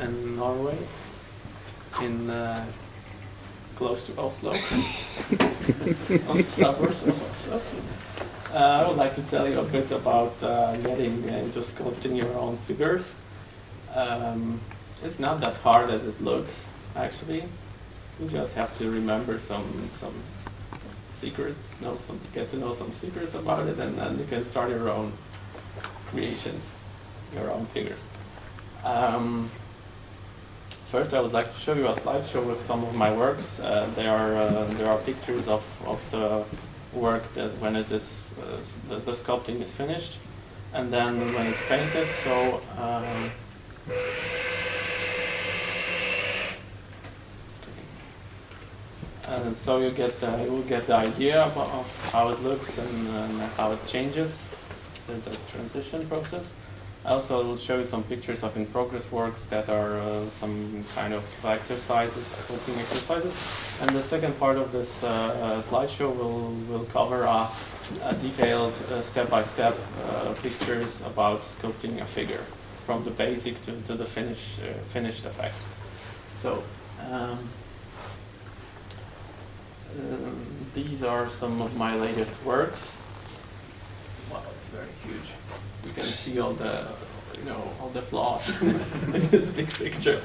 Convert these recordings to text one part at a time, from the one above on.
in Norway, in close to Oslo, on the suburbs of Oslo. I would like to tell you a bit about getting into sculpting your own figures. It's not that hard as it looks, actually. You just have to remember some secrets, get to know some secrets about it, and then you can start your own creations, your own figures. First, I would like to show you a slideshow with some of my works. There are pictures of the work that when it is the sculpting is finished, and then when it's painted. So. So you will get the idea of how it looks and how it changes, the transition process. I also will show you some pictures of in-progress works that are some kind of exercises, sculpting exercises. And the second part of this slideshow will cover a detailed step-by-step pictures about sculpting a figure, from the basic to the finished effect. So. These are some of my latest works. Wow, it's very huge. You can see all the flaws in this big picture.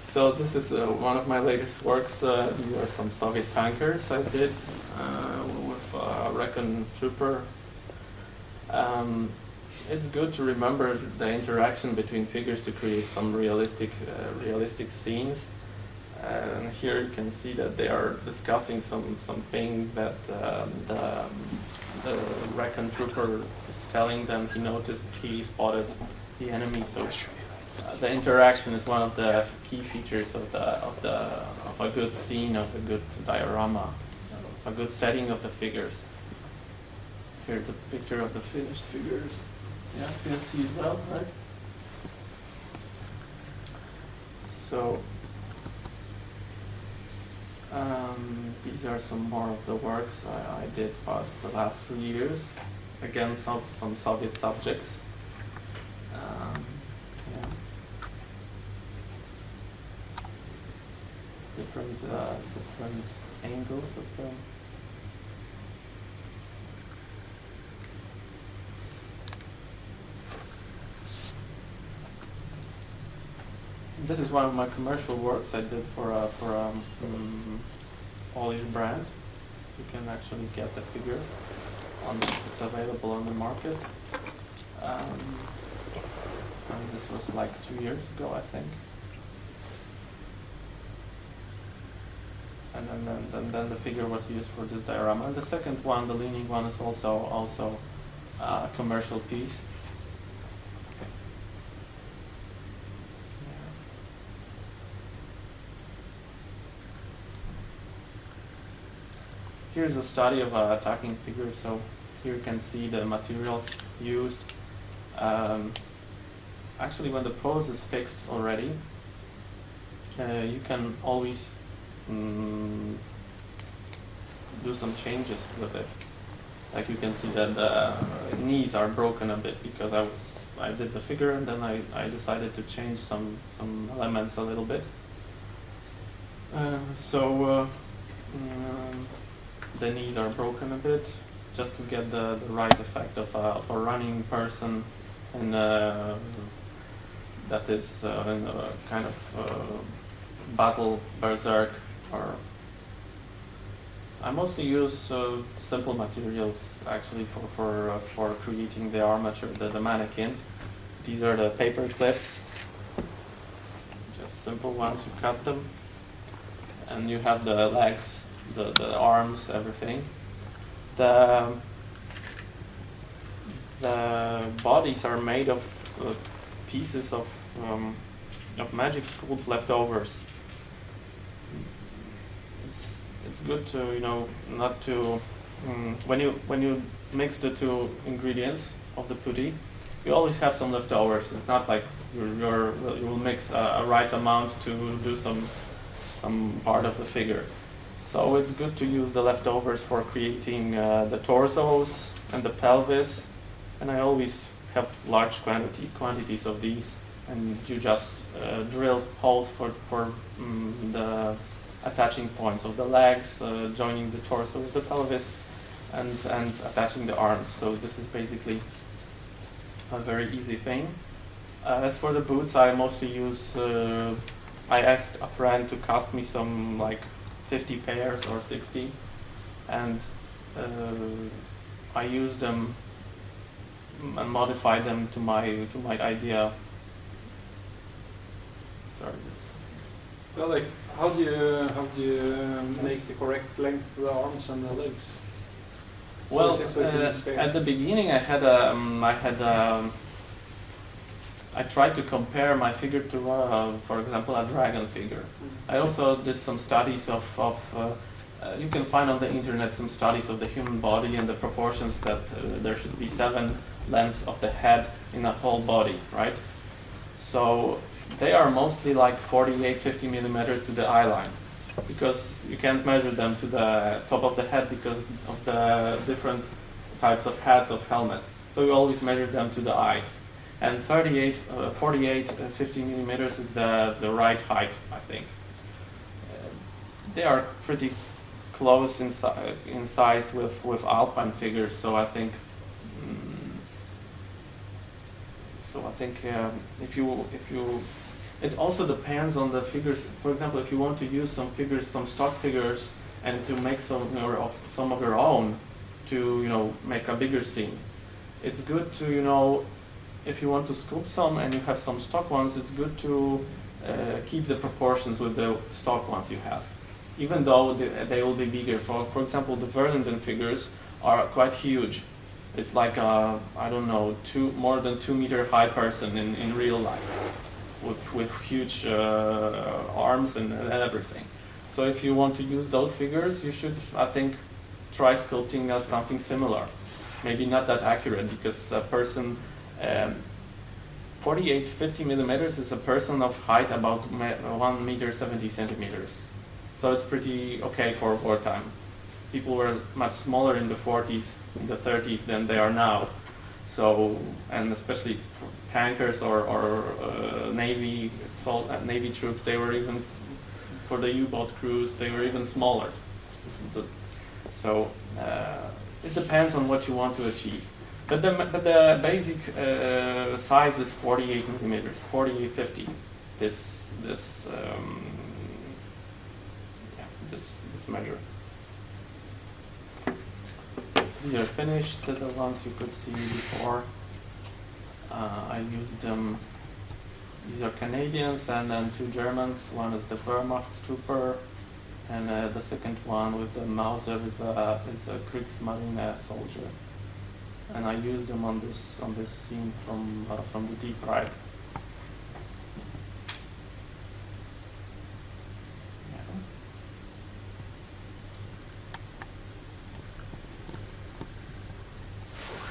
So this is one of my latest works. These are some Soviet tankers I did with a Recon Trooper. It's good to remember the interaction between figures to create some realistic scenes. And here you can see that they are discussing something that the Recon Trooper is telling them. He spotted the enemy. So the interaction is one of the key features of a good scene, of a good diorama, a good setting of the figures. Here's a picture of the finished figures. Yeah, you can see it well, right? So. These are some more of the works I did past the last 3 years. Again, some Soviet subjects. Yeah. Different angles of them. This is one of my commercial works I did for Polish brand. You can actually get the figure. It's available on the market. And this was like 2 years ago, I think. And then the figure was used for this diorama. And the second one, the leaning one, is also a commercial piece. Here's a study of a attacking figure. So here you can see the materials used. Actually, when the pose is fixed already, you can always do some changes with it. Like you can see that the knees are broken a bit because I did the figure and then I decided to change some elements a little bit. The knees are broken a bit, just to get the right effect of a running person, and that is in a kind of battle berserk. Or I mostly use simple materials actually for creating the armature, the mannequin. These are the paper clips, just simple ones. You cut them, and you have the legs. The arms, everything. The bodies are made of pieces of magic school leftovers. It's good to not to when you mix the two ingredients of the putty, you always have some leftovers. It's not like you will mix a right amount to do some part of the figure. So it's good to use the leftovers for creating the torsos and the pelvis, and I always have large quantities of these and you just drill holes for the attaching points of the legs, joining the torso with the pelvis, and attaching the arms. So this is basically a very easy thing. As for the boots, I mostly use, I asked a friend to cast me some like 50 pairs or 60, and I use them and modify them to my idea. Sorry. Well, like, how do you make the correct length for the arms and the legs? Well, at the beginning, I tried to compare my figure to, for example, a dragon figure. I also did some studies of you can find on the internet some studies of the human body and the proportions that there should be 7 lengths of the head in a whole body, right? So they are mostly like 48, 50 millimeters to the eye line, because you can't measure them to the top of the head because of the different types of heads of helmets. So you always measure them to the eyes. And 48, 50 millimeters is the right height, I think. They are pretty close in size with alpine figures, so I think if you it also depends on the figures. For example, if you want to use some figures, some stock figures, and to make some of your own, to make a bigger scene, it's good to if you want to sculpt some and you have some stock ones, it's good to keep the proportions with the stock ones you have, even though they will be bigger. For example, the Verlinden figures are quite huge. It's like I don't know, more than 2 meter high person in real life, with huge arms and everything. So if you want to use those figures, you should, I think, try sculpting something similar. Maybe not that accurate, because a person 48, 50 millimeters is a person of height about 1 meter 70 centimeters. So it's pretty okay for wartime. People were much smaller in the 40s, in the 30s than they are now. So, and especially for tankers or Navy troops, they were even, for the U-boat crews, they were even smaller. So it depends on what you want to achieve. But the basic size is 48 millimeters, 48, 50. This measure. These are finished, the ones you could see before. I used them. These are Canadians, and then 2 Germans. One is the Wehrmacht trooper, and the second one with the Mauser is a Kriegsmarine soldier. And I used them on this scene from the Deep Ride.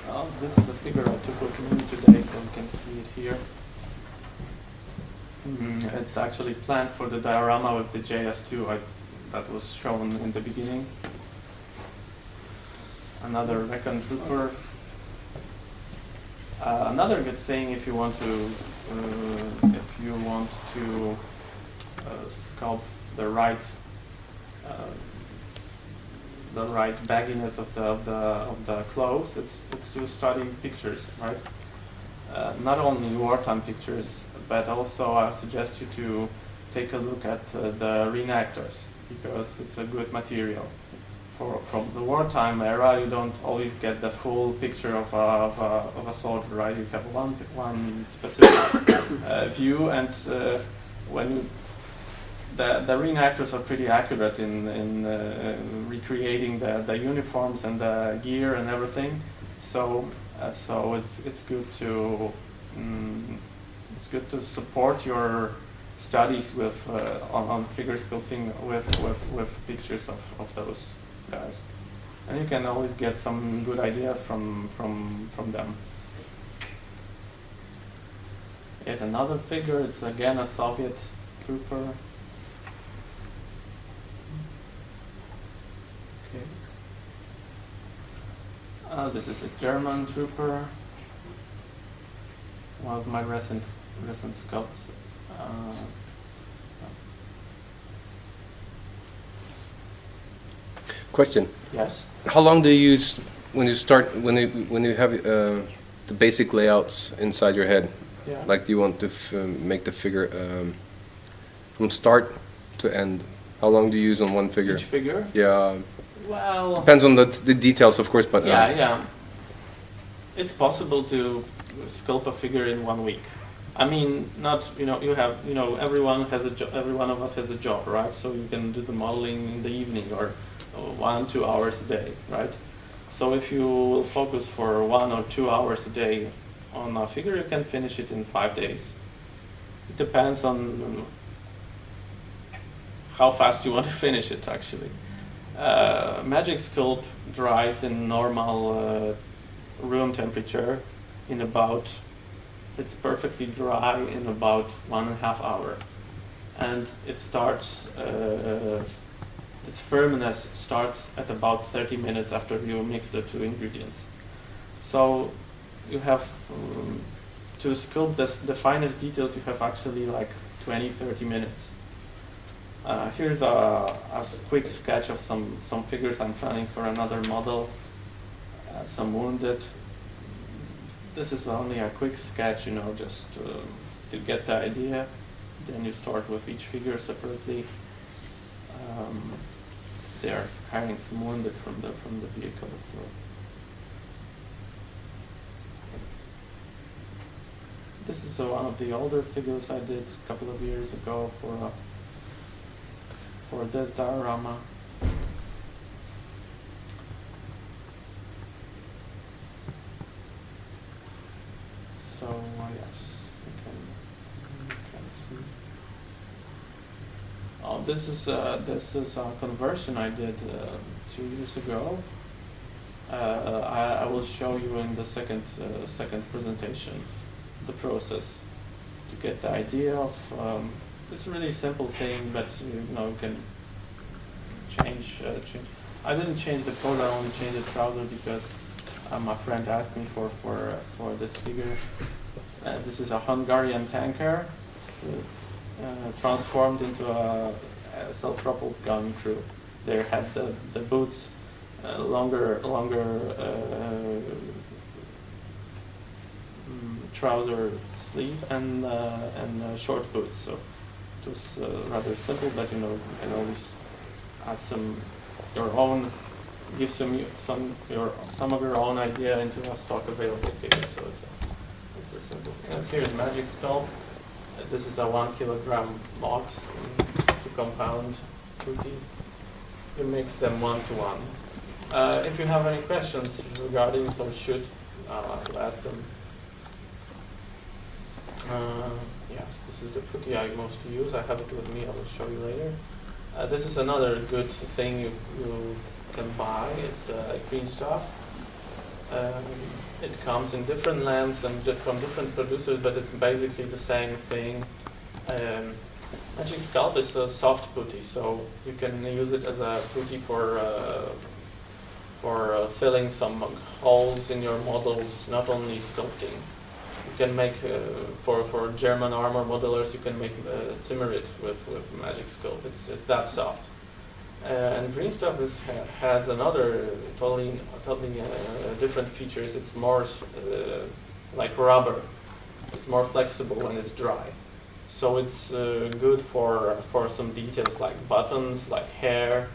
Well, this is a figure I took with me today, so you can see it here. It's actually planned for the diorama with the JS2 that was shown in the beginning. Another Recon trooper. Another good thing, if you want to sculpt the right bagginess of the clothes, it's to study pictures, right? Not only wartime pictures, but also I suggest you to take a look at the reenactors, because it's a good material. From the wartime era, you don't always get the full picture of a soldier, right? You have one specific view, and when the reenactors are pretty accurate in recreating the uniforms and the gear and everything. So it's good to support your studies with on figure sculpting with pictures of those guys, and you can always get some good ideas from them. Here's another figure. It's again a Soviet trooper. Okay. This is a German trooper. One of my recent recent sculpts. Question. Yes. How long do you use when you have the basic layouts inside your head? Yeah. Like, do you want to make the figure from start to end? How long do you use on one figure? Each figure? Yeah. Well, Depends on the details, of course, but yeah. It's possible to sculpt a figure in 1 week. I mean, not, every one of us has a job, right? So you can do the modeling in the evening or 1-2 hours a day, right? So if you will focus for 1 or 2 hours a day on a figure, you can finish it in 5 days. It depends on how fast you want to finish it, actually. Magic Sculpt dries in normal room temperature in about, it's perfectly dry in about 1.5 hours. And it starts, its firmness starts at about 30 minutes after you mix the 2 ingredients. So you have, to sculpt the finest details, you have actually like 20-30 minutes. Here's a quick sketch of some figures I'm planning for another model, some wounded. This is only a quick sketch, just to get the idea. Then you start with each figure separately. They are carrying some wounded from the vehicle. So. This is one of the older figures I did a couple of years ago for this diorama. So yes, you can see. Oh, this is a conversion I did 2 years ago. I will show you in the second presentation the process to get the idea of. It's a really simple thing, but you can change. I didn't change the coat. I only changed the trouser because my friend asked me for this figure. This is a Hungarian tanker transformed into a self-propelled gun crew. They had the boots longer trouser sleeve and short boots. So it was rather simple, but you can always add some your own, give some of your own idea into a stock available figure. So it's a simple thing. And here's Magic Sculpt. This is a 1 kilogram box to compound tutti. You mix them 1-to-1. If you have any questions regarding, so should ask them. Yes, this is the putty I mostly use. I have it with me. I will show you later. This is another good thing you can buy. It's green stuff. It comes in different lengths and from different producers, but it's basically the same thing. Magic Sculpt is a soft putty, so you can use it as a putty for filling some holes in your models, not only sculpting. You can make, for German armor modelers, you can make Zimmerit with Magic Sculpt. It's that soft. And green stuff has another totally different features. It's more like rubber. It's more flexible when it's dry. So it's good for some details like buttons, like hair,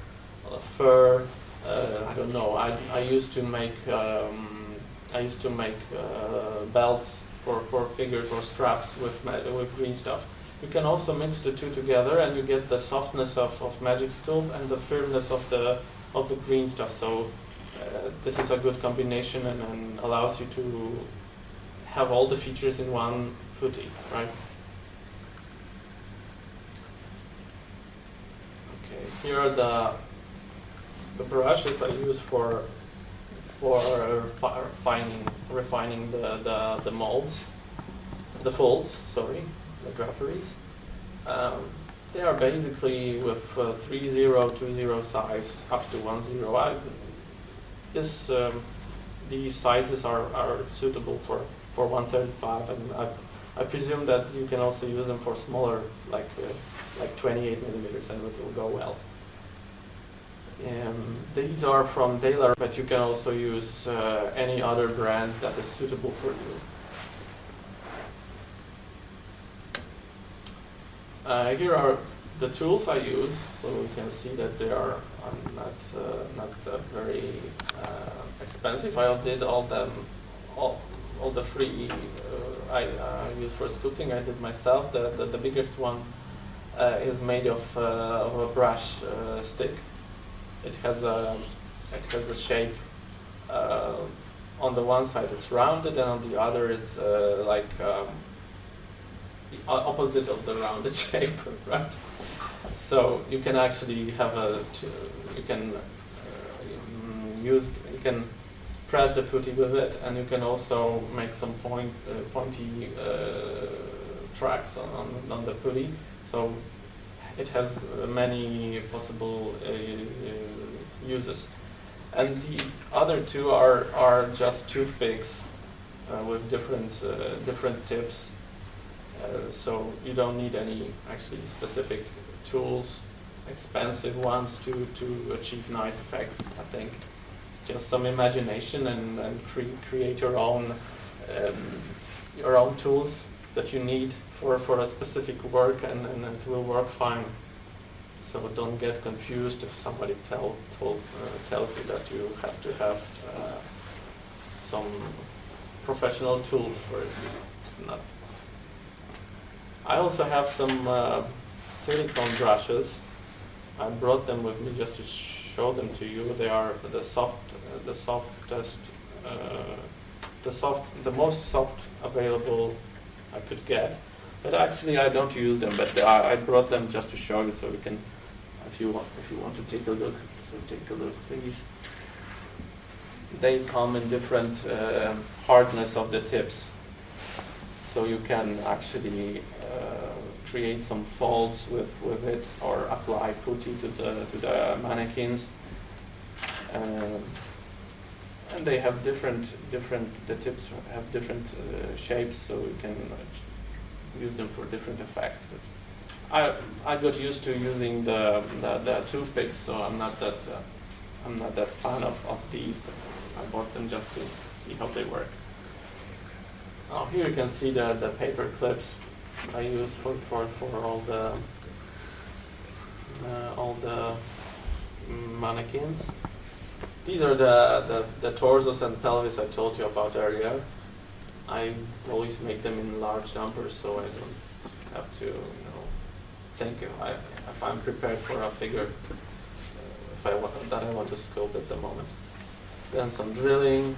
fur. I don't know. I used to make belts for figures or straps with green stuff. You can also mix the two together, and you get the softness of Magic Sculpt and the firmness of the green stuff. So this is a good combination and allows you to have all the features in one putty, right? Okay, here are the brushes I use for refining the molds, the folds. Sorry. The draperies. They are basically with 3020 size up to 10. These sizes are suitable for 135, and I presume that you can also use them for smaller, like 28 millimeters, and it will go well. These are from Daler, but you can also use any other brand that is suitable for you. Here are the tools I use, so you can see that they are not very expensive. I did all the free I use for sculpting. I did myself. The biggest one is made of a brush stick. It has a shape. On the one side it's rounded, and on the other it's like the opposite of the rounded shape, right? So you can actually have you can press the putty with it, and you can also make some pointy tracks on the putty. So it has many possible uses. And the other two are just toothpicks with different tips. So you don't need any actually specific tools, expensive ones to achieve nice effects. I think just some imagination and create your own tools that you need for a specific work, and it will work fine. So don't get confused if somebody tells you that you have to have some professional tools for it. It's not. I also have some silicone brushes. I brought them with me just to show them to you. They are the most soft available I could get. But actually, I don't use them. But I brought them just to show you, so you can, if you want to take a look, so take a look, please. They come in different hardness of the tips, so you can actually create some folds with it, or apply putty to the mannequins. And they have different. The tips have different shapes, so you can use them for different effects. But I got used to using the toothpicks, so I'm not that fan of these. But I bought them just to see how they work. Oh, here you can see the paper clips I use for all the mannequins. These are the torsos and pelvis I told you about earlier. I always make them in large numbers, so I don't have to think if I'm prepared for a figure that I want to sculpt at the moment. Then some drilling.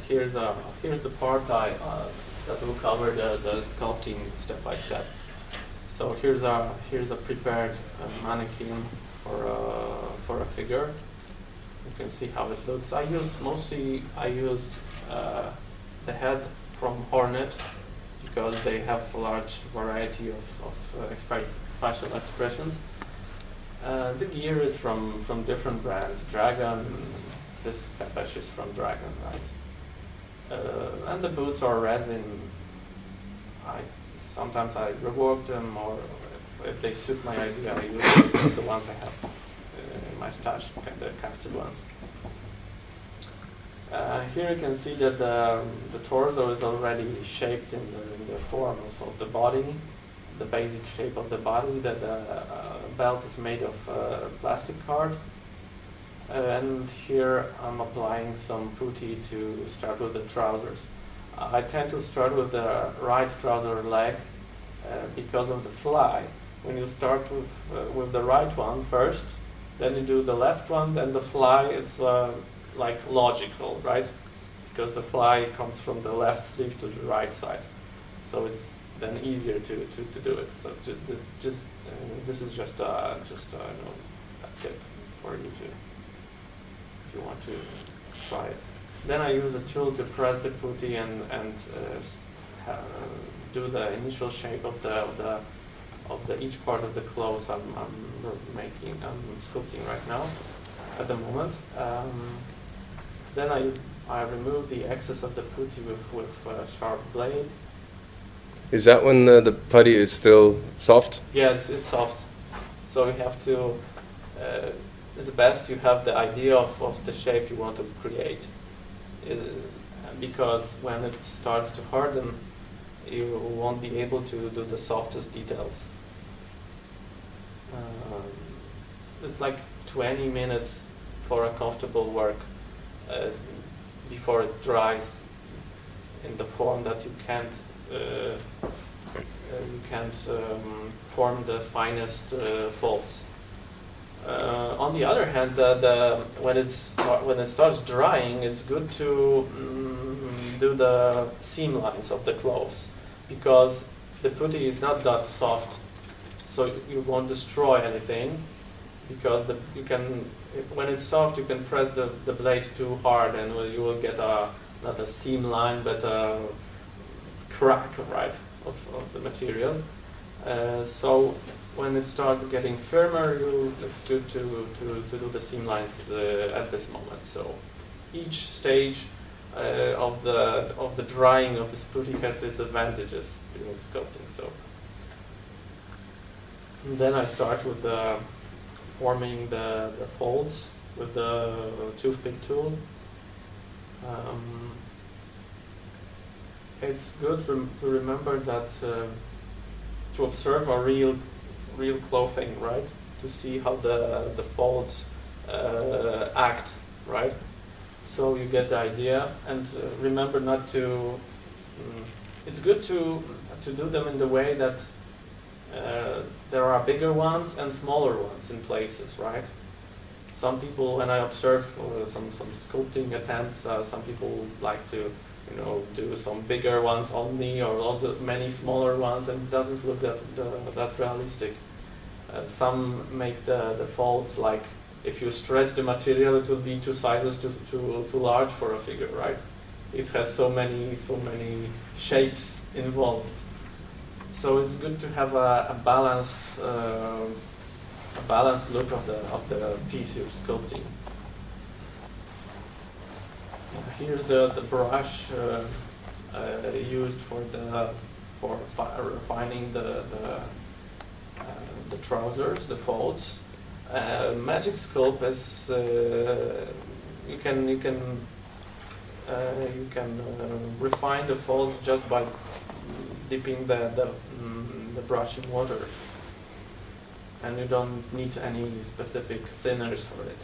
Here's the part that will cover the sculpting step by step. So here's a prepared mannequin for a figure. You can see how it looks. I used the heads from Hornet because they have a large variety of facial expressions. The gear is from different brands. Dragon, this capash is from Dragon, right? And the boots are resin. Sometimes I rework them, or if they suit my idea, I use the ones I have in my stash, the casted ones. Here you can see that the torso is already shaped in the form of the body, the basic shape of the body. That the belt is made of plastic card. And here I'm applying some putty to start with the trousers. I tend to start with the right trouser leg because of the fly. When you start with the right one first, then you do the left one, then the fly, it's like logical, right? Because the fly comes from the left sleeve to the right side. So it's then easier to do it. So this is just a tip for you if you want to try it. Then I use a tool to press the putty and do the initial shape of each part of the clothes I'm sculpting right now at the moment. Then I I remove the excess of the putty with a sharp blade. Is that when the putty is still soft? Yeah, it's soft. So you have to, it's best you have the idea of the shape you want to create. Because when it starts to harden, you won't be able to do the softest details. It's like 20 minutes for a comfortable work before it dries in the form that you can't form the finest folds. On the other hand, when it starts drying, it's good to do the seam lines of the clothes, because the putty is not that soft, so you won't destroy anything. Because when it's soft, you can press the blade too hard, and you will get not a seam line, but a crack, right, of the material. So when it starts getting firmer, it's good to do the seam lines at this moment. So each stage of the drying of this putty has its advantages during sculpting. So and then I start with forming the folds with the toothpick tool. It's good to remember that to observe a real clothing, right? To see how the folds act, right? So you get the idea, and remember not to. It's good to do them in the way that there are bigger ones and smaller ones in places, right? Some people, when I observe some sculpting attempts, some people like to, do some bigger ones only, or all the many smaller ones, and it doesn't look that realistic. Some make the folds like, if you stretch the material, it will be 2 sizes too large for a figure, right? It has so many shapes involved. So it's good to have a balanced look of the piece you're sculpting. Here's the brush used for refining the trousers, the folds. Magic Sculpt is you can refine the folds just by dipping the brush in water, and you don't need any specific thinners for it.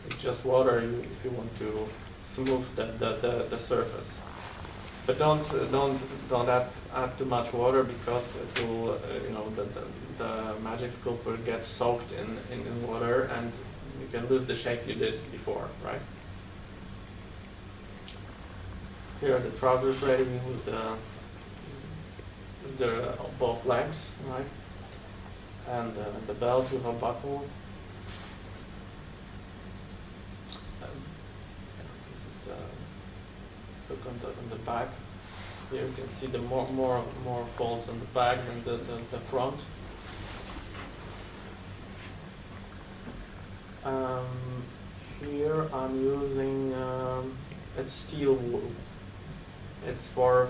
It's just water if you want to smooth the surface. But don't add too much water, because it will the Magic Sculpt will get soaked in water, and you can lose the shape you did before, right? Here are the trousers ready with both legs, right? And the belt with a buckle. This is the look on the back. Here you can see the more folds on the back than the front. Here I'm using it's steel wool. It's for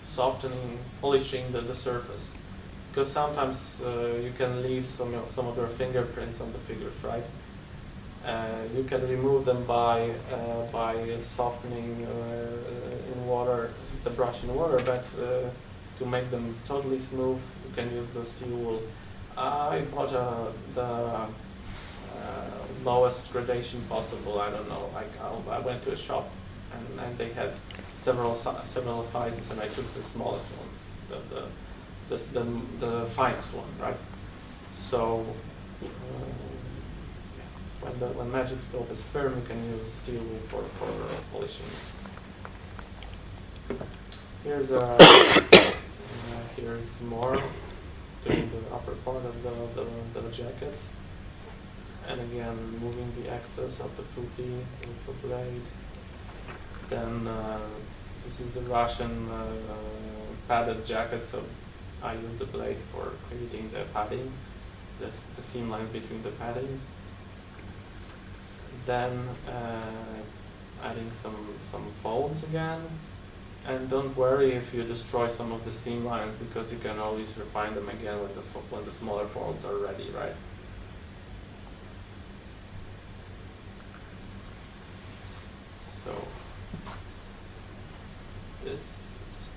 softening, polishing the surface, because sometimes you can leave some of your fingerprints on the figures, right? You can remove them by softening in water, the brush in water, but to make them totally smooth, you can use the steel wool. I bought the lowest gradation possible. I don't know. I went to a shop and they had several sizes, and I took the smallest one, the finest one, right? So when Magic Sculpt is firm, you can use steel wool for polishing. Here's here's more doing the upper part of the jacket, and again removing the excess of the putty with the blade. Then this is the Russian padded jacket, so I use the blade for creating the padding, the seam line between the padding. Then adding some folds again. And don't worry if you destroy some of the seam lines, because you can always refine them again when the smaller folds are ready, right? So this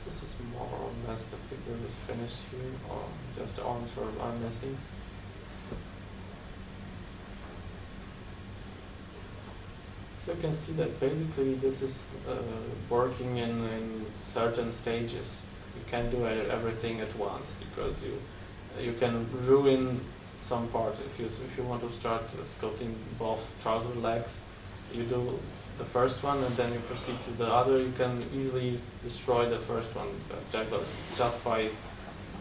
is more or less the figure is finished here, or just the arms are missing. So you can see that basically this is working in certain stages. You can't do everything at once, because you can ruin some parts. If you want to start sculpting both trouser legs, you do the first one and then you proceed to the other. You can easily destroy the first one just by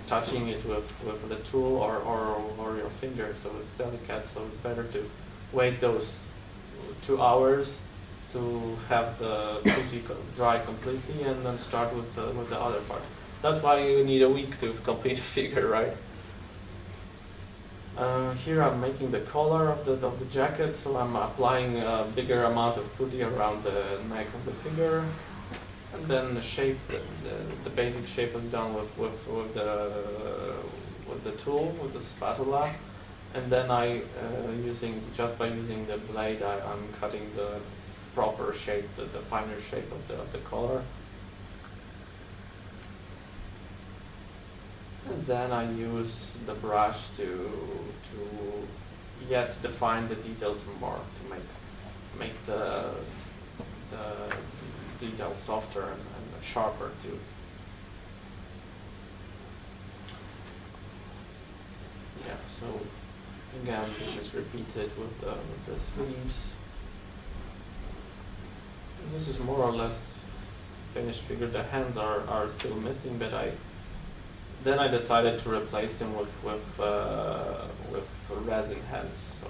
touching it with the tool or your finger. So it's delicate. So it's better to wait those 2 hours to have the putty dry completely, and then start with the other part. That's why you need a week to complete a figure, right? Here I'm making the collar of the jacket, so I'm applying a bigger amount of putty around the neck of the figure, and then the shape, the basic shape is done with the tool, with the spatula. And then just by using the blade, I'm cutting the proper shape, the finer shape of the collar. And then I use the brush to yet define the details more, to make the details softer and sharper too. Yeah, so again, this is repeated with the sleeves. This is more or less finished figure. The hands are still missing, but then I decided to replace them with resin hands. So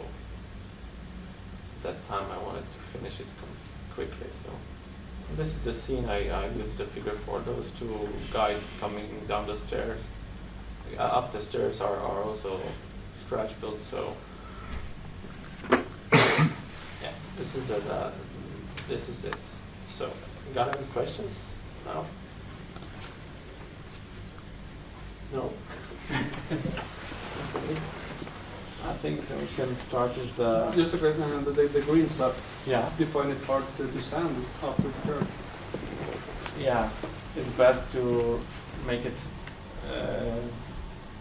at that time I wanted to finish it quickly. So this is the scene I used the figure for. Those two guys coming down the stairs, up the stairs, are also scratch built. So yeah, this is it. So you got any questions now? No. I think we can start with the. Just a question, the green stuff. Yeah. Do you find it hard to sand after the curve? Yeah, it's best to make it.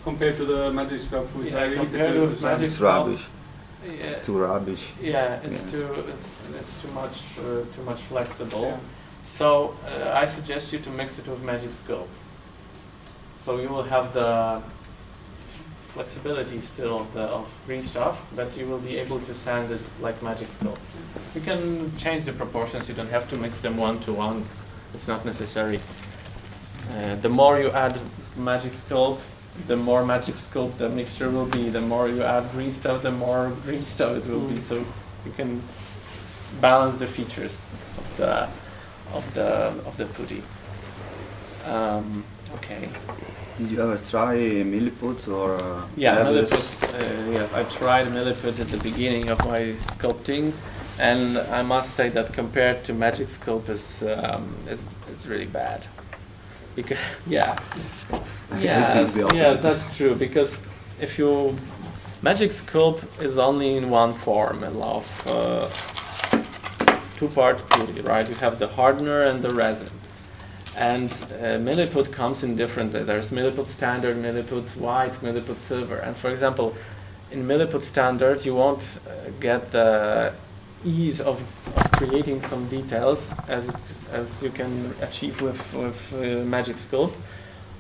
Compared to the magic sculpt, which is very easy compared to with magic It's rubbish. Yeah, It's too rubbish. yeah, it's too much flexible. Yeah. So I suggest you to mix it with magic sculpt. So you will have the flexibility still of green stuff, but you will be able to sand it like magic sculpt. You can change the proportions. You don't have to mix them 1-to-1. It's not necessary. The more you add magic sculpt, the more magic sculpt the mixture will be. The more you add green stuff, the more green stuff it will be. So you can balance the features of the putty. Okay. Did you ever try milliput or Yeah, hairless? milliput. Yes, I tried milliput at the beginning of my sculpting, and I must say that compared to magic sculpt, it's really bad. Because yes, that's true. Because if you magic sculpt is only in one form of two-part putty, right? You have the hardener and the resin. And milliput comes in different. There's milliput standard, milliput white, milliput silver. And for example, in milliput standard, you won't get the ease of creating some details as you can achieve with magic sculpt.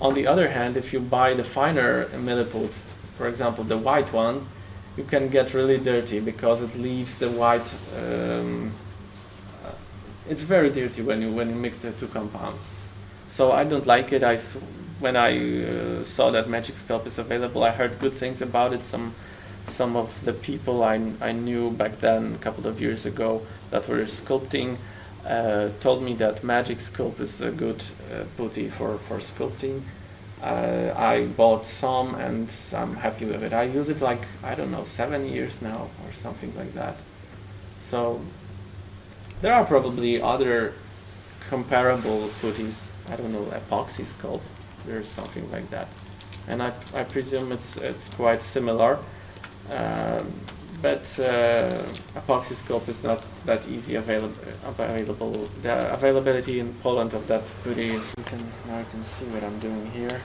On the other hand, if you buy the finer milliput, for example, the white one, you can get really dirty because it leaves the white. It's very dirty when you mix the two compounds. So I don't like it. When I saw that magic sculpt is available, I heard good things about it. Some of the people I knew back then, a couple of years ago, that were sculpting, told me that magic sculpt is a good putty for sculpting. I bought some and I'm happy with it. I use it like, I don't know, 7 years now or something like that. So There are probably other comparable putties. I don't know, epoxy sculpt. There's something like that, and I presume it's quite similar. But epoxy sculpt is not that easy available. The availability in Poland of that putty is. Now you can see what I'm doing here.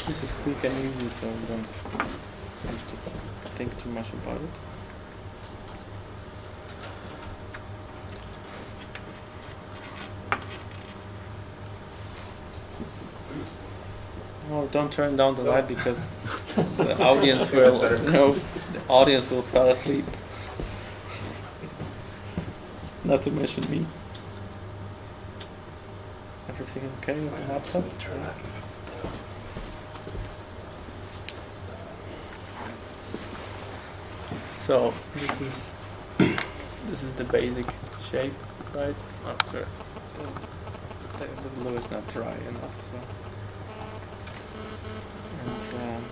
This is quick and easy, so you don't have to think too much about it. Oh, don't turn down the light because the audience will the audience will fall asleep. Not to mention me. Everything okay with the laptop? So this is the basic shape, right? Oh, sorry. The glue is not dry enough, so. And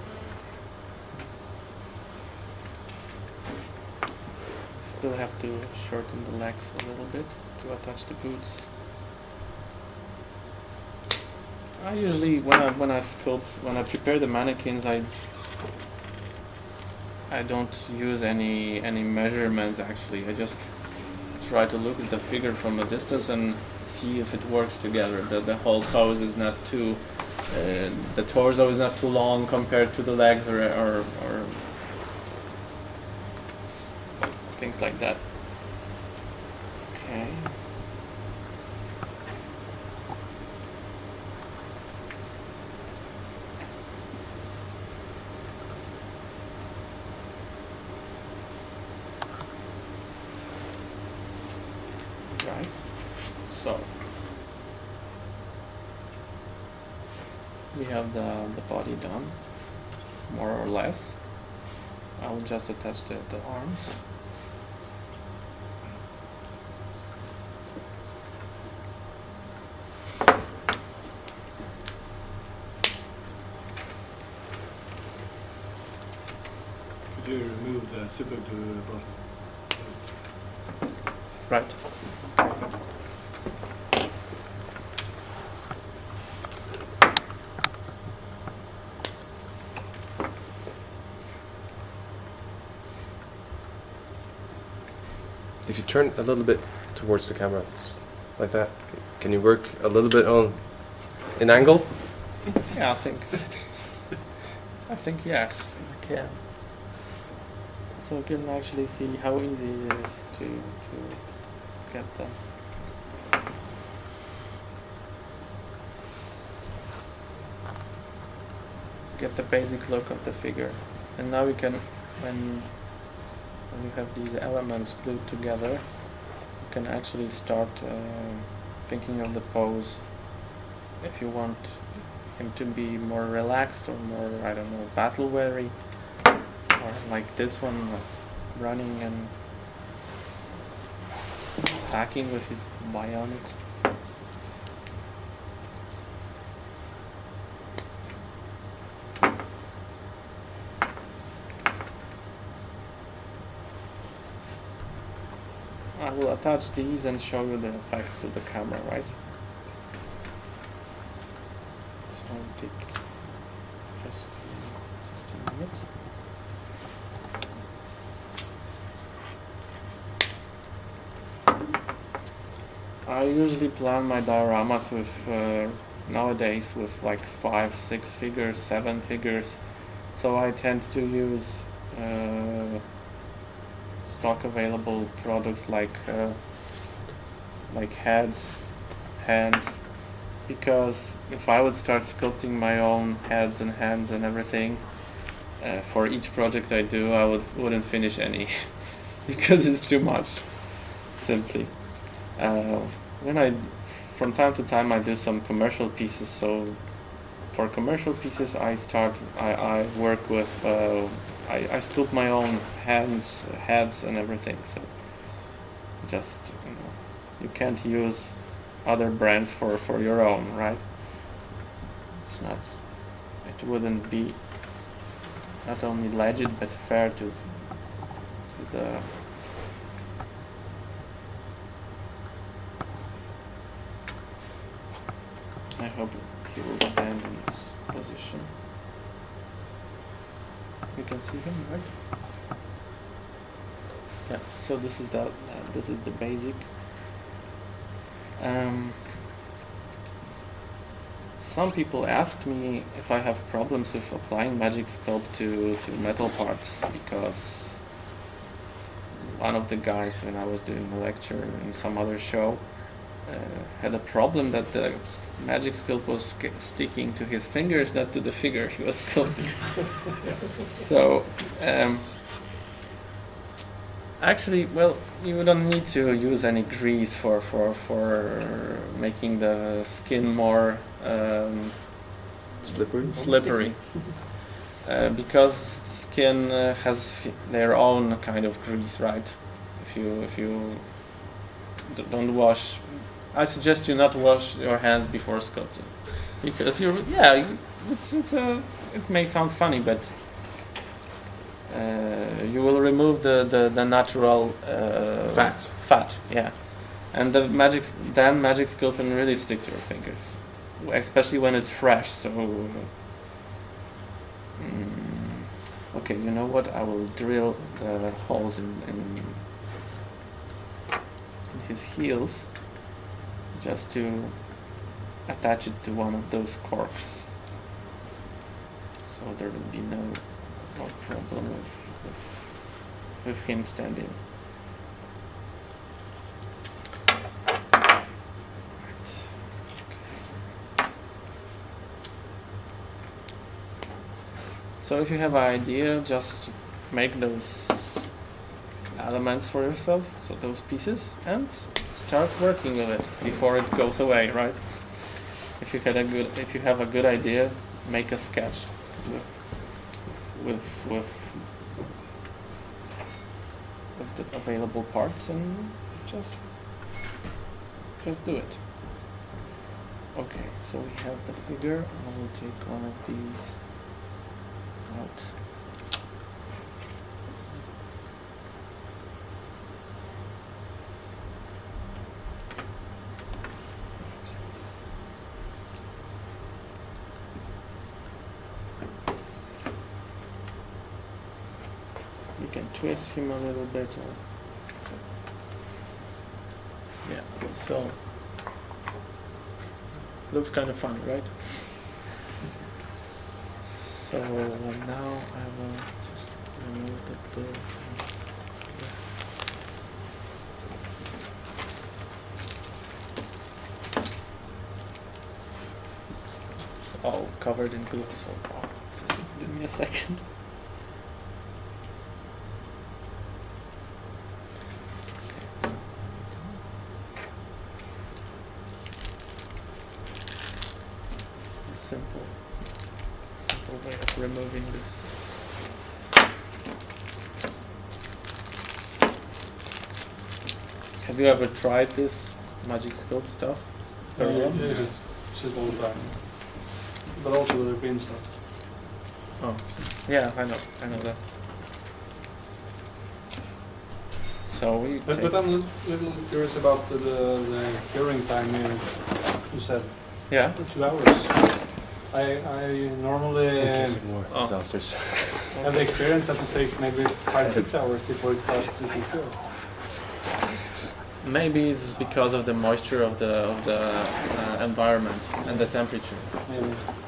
still have to shorten the legs a little bit to attach the boots. I usually when I prepare the mannequins, I don't use any measurements actually. I just try to look at the figure from a distance and see if it works together. The whole pose is not too, the torso is not too long compared to the legs or things like that. Okay. Right, so we have the body done, more or less. I will just attach the arms. Could you remove the super glue bottom? Right. If you turn a little bit towards the camera, like that, can you work a little bit on an angle? Yeah, I think yes, I can. So you can actually see how easy it is to get them. Get the basic look of the figure, and now we can, when you have these elements glued together, you can actually start thinking of the pose. If you want him to be more relaxed or more, I don't know, battle weary, or like this one, running and attacking with his bayonet. I will attach these and show you the effect to the camera, right? So I'll take just a minute. I usually plan my dioramas with nowadays with like 5, 6 figures, 7 figures. So I tend to use stock available products like heads, hands, because if I would start sculpting my own heads and hands and everything for each project I do, I wouldn't finish any because it's too much, simply. From time to time I do some commercial pieces, so for commercial pieces I work with I sculpt my own hands, heads and everything, so just, you can't use other brands for your own, right? It wouldn't be not only legit but fair to the I hope he will stand in this position. You can see him, right? Yeah. So this is the basic. Some people asked me if I have problems with applying Magic Sculpt to metal parts, because one of the guys, when I was doing a lecture in some other show, had a problem that the Magic Sculpt was sticking to his fingers, not to the figure he was sculpting. So actually, well, you don't need to use any grease for making the skin more slippery. Because skin has their own kind of grease, right? If you don't wash, I suggest you not wash your hands before sculpting, because it may sound funny, but you will remove the natural fat, yeah, and the magic sculpt can really stick to your fingers, especially when it's fresh. So okay, you know what? I will drill the holes in his heels, just to attach it to one of those corks, so there will be no problem with him standing. Right. Okay. So if you have an idea, just make those elements for yourself, so those pieces, and start working with it before it goes away, right? If you have a good idea, make a sketch with the available parts, and just do it. Okay, so we have the figure. I will take one of these out. You can twist him a little bit, or yeah, so looks kind of funny, right? So now I will just remove the glue. It's all covered in glue, so just give me a second. Simple way of removing this. Have you ever tried this Magic Sculpt stuff? Yeah, just all the time. But also the green stuff. Oh, yeah, I know that. So we But I'm a little curious about the curing time you said. Yeah. 2 hours. I normally disasters. have the experience that it takes maybe 5-6 hours before it starts to cure. Maybe it's because of the moisture of the environment and the temperature.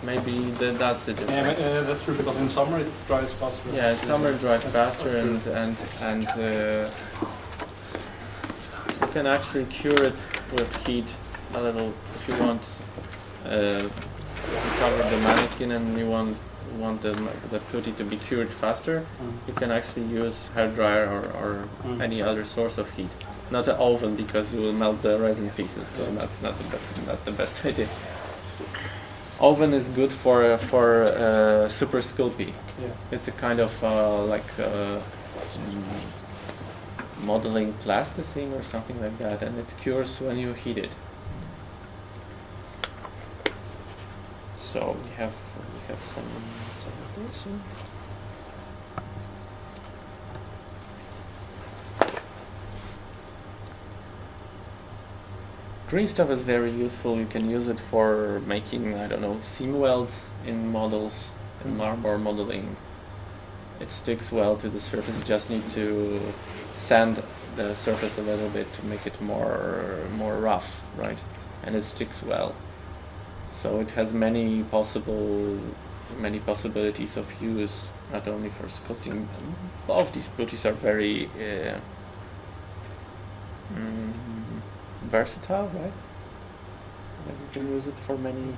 Maybe that's the difference. Yeah, that's true, because in summer it dries faster. Yeah, in summer it dries faster, and you can actually cure it with heat a little if you want. You cover the mannequin and you want the putty to be cured faster, you can actually use hair dryer or any other source of heat. Not an oven, because you will melt the resin pieces, so that's not the best idea. Oven is good for super sculpey. Yeah. It's a kind of modeling plasticine or something like that, and it cures when you heat it. So we have some of this. green stuff is very useful. You can use it for making, I don't know, seam welds in models, in marble modeling. It sticks well to the surface. You just need to sand the surface a little bit to make it more rough, right? And it sticks well. So it has many possibilities of use, not only for sculpting. All of these putties are very versatile, right? Like you can use it for in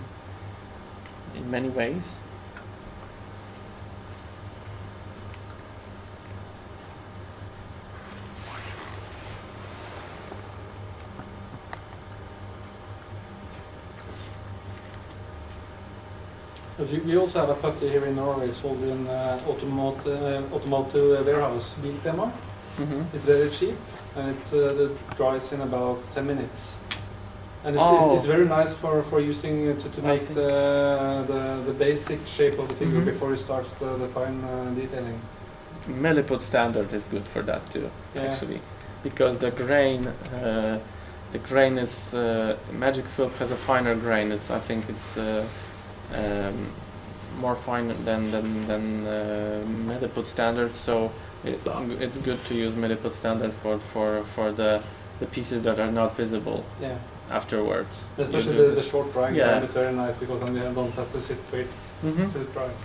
many ways. But we also have a putty here in Norway sold in automotive warehouse, Biltema. It's very cheap and it dries in about 10 minutes. And it's very nice for using to make the basic shape of the figure before it starts the fine detailing. Milliput standard is good for that too, actually, because the grain is Magic Sculpt has a finer grain. I think it's more fine than Milliput standard, so it's good to use Milliput standard for the pieces that are not visible afterwards. Especially the short drying time is very nice because then you don't have to sit wait till it dries.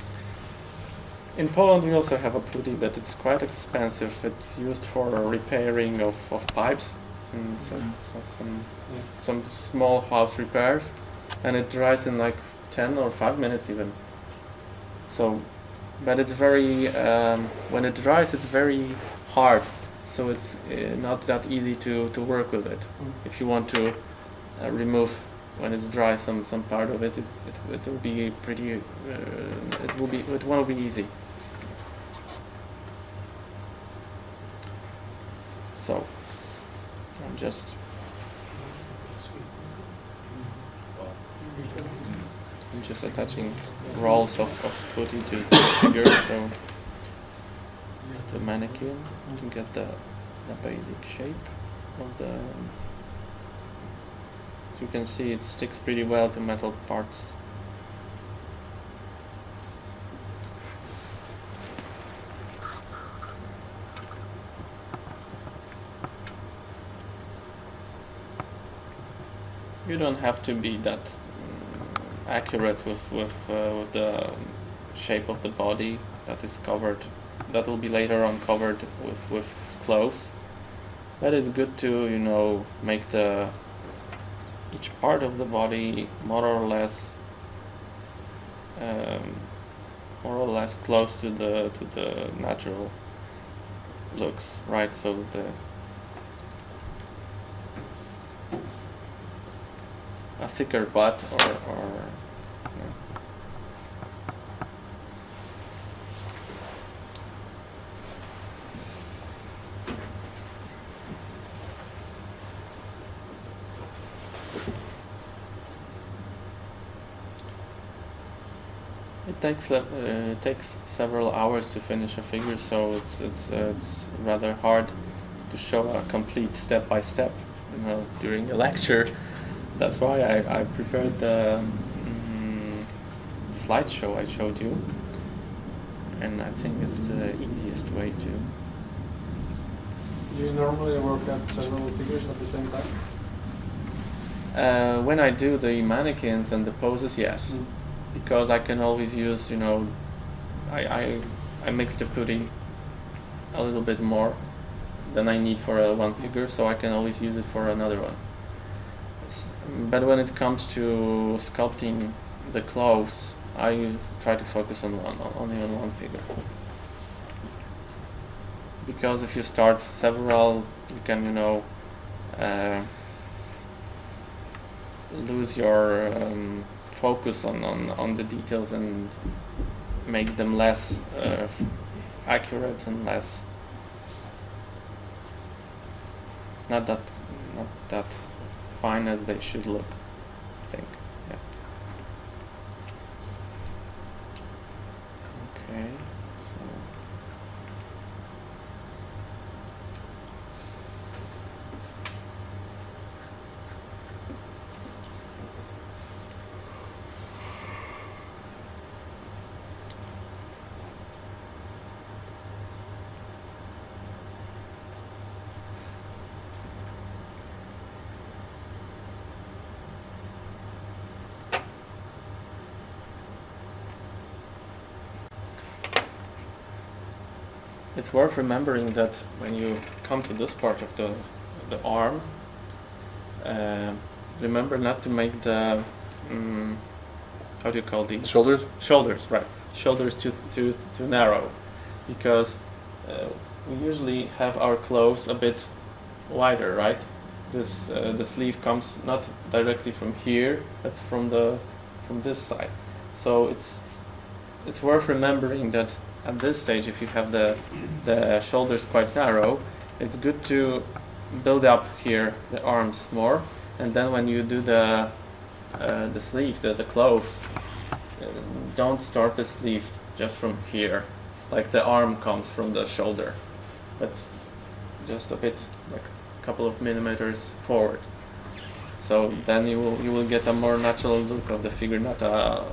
In Poland we also have a putty, but it's quite expensive. It's used for repairing of pipes and some small house repairs, and it dries in like 10 or 5 minutes even. So, but it's very, when it dries it's very hard, so it's not that easy to work with it. If you want to remove when it's dry some part of it, it will be pretty, it won't be easy. So, I'm just attaching rolls of putty to the figure, so the mannequin to get the basic shape of the. As you can see, it sticks pretty well to metal parts. You don't have to be that accurate with the shape of the body that is covered. That will be later on covered with clothes. But it's good to make each part of the body more or less close to the natural looks, right? So a thicker butt or it takes several hours to finish a figure, so it's rather hard to show a complete step by step, during a lecture. That's why I prepared the slideshow I showed you, and I think it's the easiest way to. Do you normally work at several figures at the same time? When I do the mannequins and the poses, yes, because I can always use, I mix the putty a little bit more than I need for one figure, so I can always use it for another one. But when it comes to sculpting the clothes, I try to focus on only on one figure. Because if you start several, you can, lose your focus on the details and make them less accurate and less not that fine as they should look, I think. Yeah. Okay. So it's worth remembering that when you come to this part of the arm, remember not to make the how do you call these? Shoulders? Shoulders, right. Shoulders too narrow, because we usually have our clothes a bit wider, right? This the sleeve comes not directly from here, but from this side. So it's worth remembering that at this stage, if you have the shoulders quite narrow, it's good to build up here the arms more, and then when you do the sleeve, the clothes, don't start the sleeve just from here, like the arm comes from the shoulder, but just a bit, like a couple of millimeters forward. So then you will get a more natural look of the figure, not a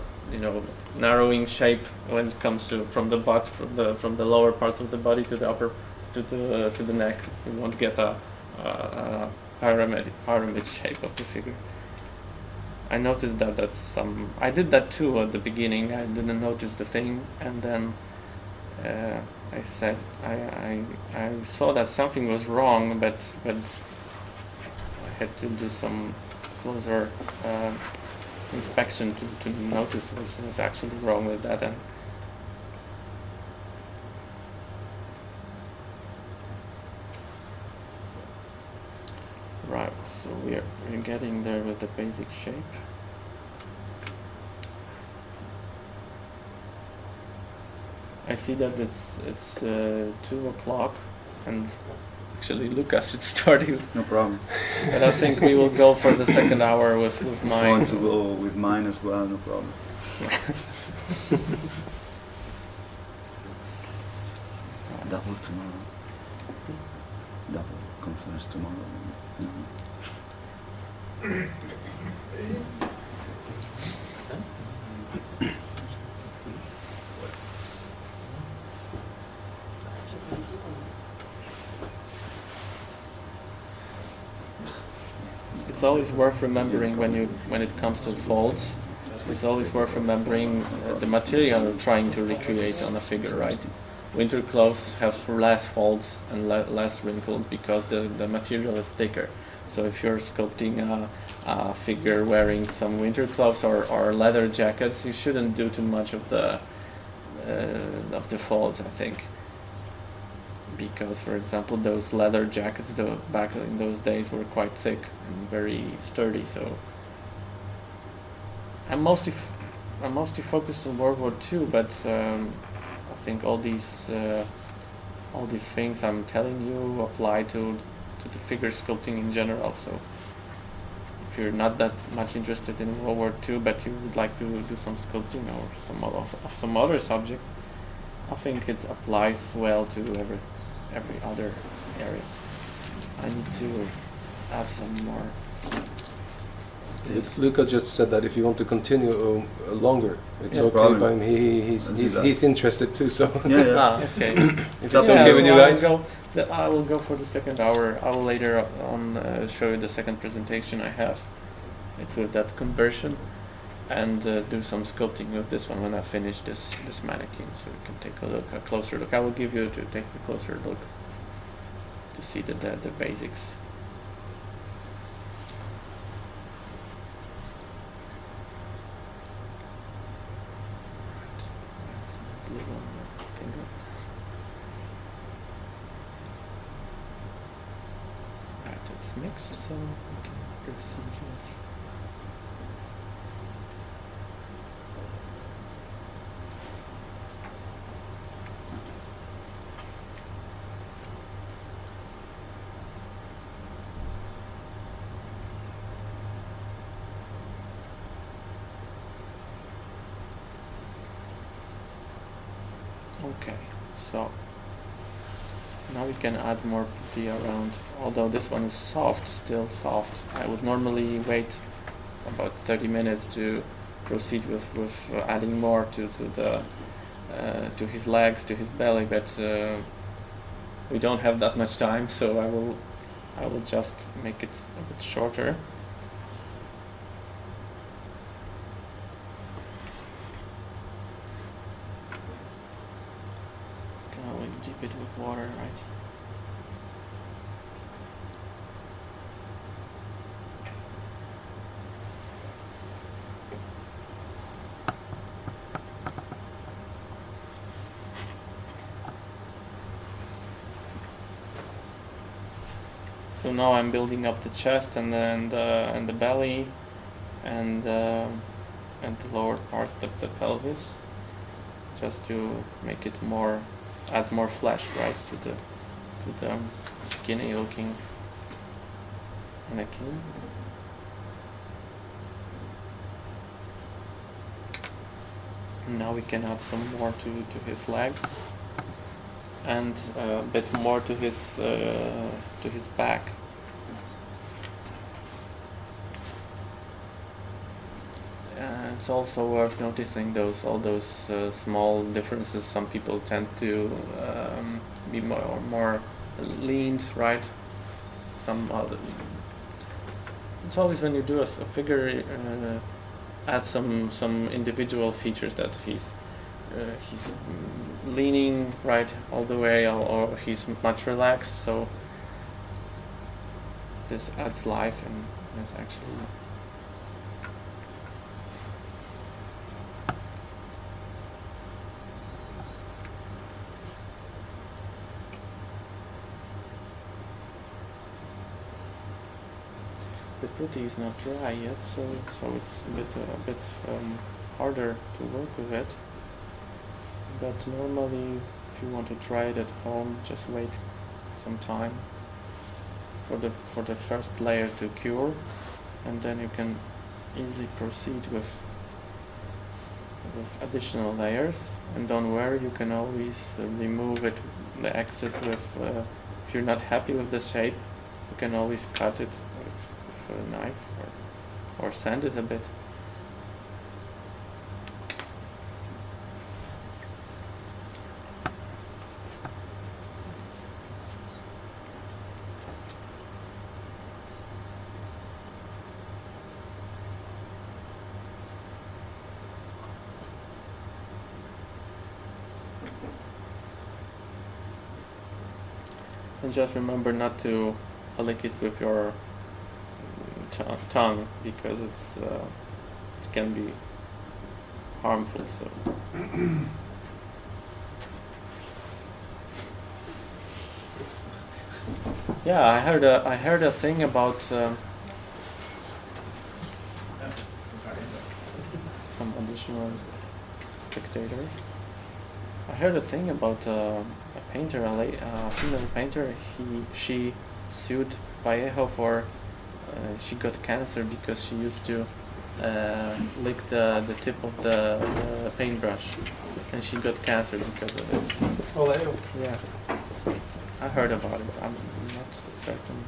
narrowing shape when it comes to from the butt, from the lower parts of the body to the upper to the neck. You won't get a pyramid shape of the figure. I noticed that's I did that too at the beginning. I didn't notice the thing, and then I said I saw that something was wrong, but I had to do some closer inspection to notice what's actually wrong with that. And right, so we're getting there with the basic shape. I see that it's 2 o'clock, and actually Lucas should start his. No problem. But I think we will go for the second hour with I mine. want to go with mine as well, no problem. Double tomorrow. Double conference tomorrow. It's always worth remembering when it comes to folds. It's always worth remembering the material you're trying to recreate on a figure, right? Winter clothes have less folds and less wrinkles because the material is thicker. So if you're sculpting a figure wearing some winter clothes or leather jackets, you shouldn't do too much of the folds, I think. Because, for example, those leather jackets back in those days were quite thick and very sturdy. So I'm mostly focused on World War II, but I think all these things I'm telling you apply to the figure sculpting in general. So if you're not that much interested in World War II, but you would like to do some sculpting or some other subjects, I think it applies well to every other area. I need to add some more. Luca just said that if you want to continue longer, it's okay problem. by him. He's interested too. So Yeah. Okay. if it's okay with you guys. I will go for the second hour. I will later on show you the second presentation I have. It's with that conversion, and do some sculpting with this one when I finish this mannequin, so you can take a closer look. I will give you to take a closer look to see the basics. Right, it's mixed, so we can do some here. Okay, so now we can add more putty around, although this one is still soft. I would normally wait about 30 minutes to proceed with adding more to his legs, to his belly, but we don't have that much time, so I will just make it a bit shorter. Always dip it with water, right? So now I'm building up the chest and then the belly and the lower part of the pelvis, just to make it more, add more flesh, right, to the skinny looking mannequin. Now we can add some more to his legs and a bit more to his back. It's also worth noticing all those small differences. Some people tend to be more leaned, right? Some other. It's always when you do a figure, add some individual features that he's leaning right all the way, or he's much relaxed. So this adds life and is actually. The putty is not dry yet, so it's a bit harder to work with it. But normally, if you want to try it at home, just wait some time for the first layer to cure, and then you can easily proceed with additional layers. And don't worry, you can always remove the excess with. If you're not happy with the shape, you can always cut it with a knife or sand it a bit. And just remember not to lick it with your tongue, because it can be harmful. So. Yeah, I heard a thing about some additional spectators. I heard a thing about a painter, a female painter. She sued Vallejo for. She got cancer because she used to lick the tip of the paintbrush, and she got cancer because of it. Vallejo. Yeah, I heard about it. I'm not certain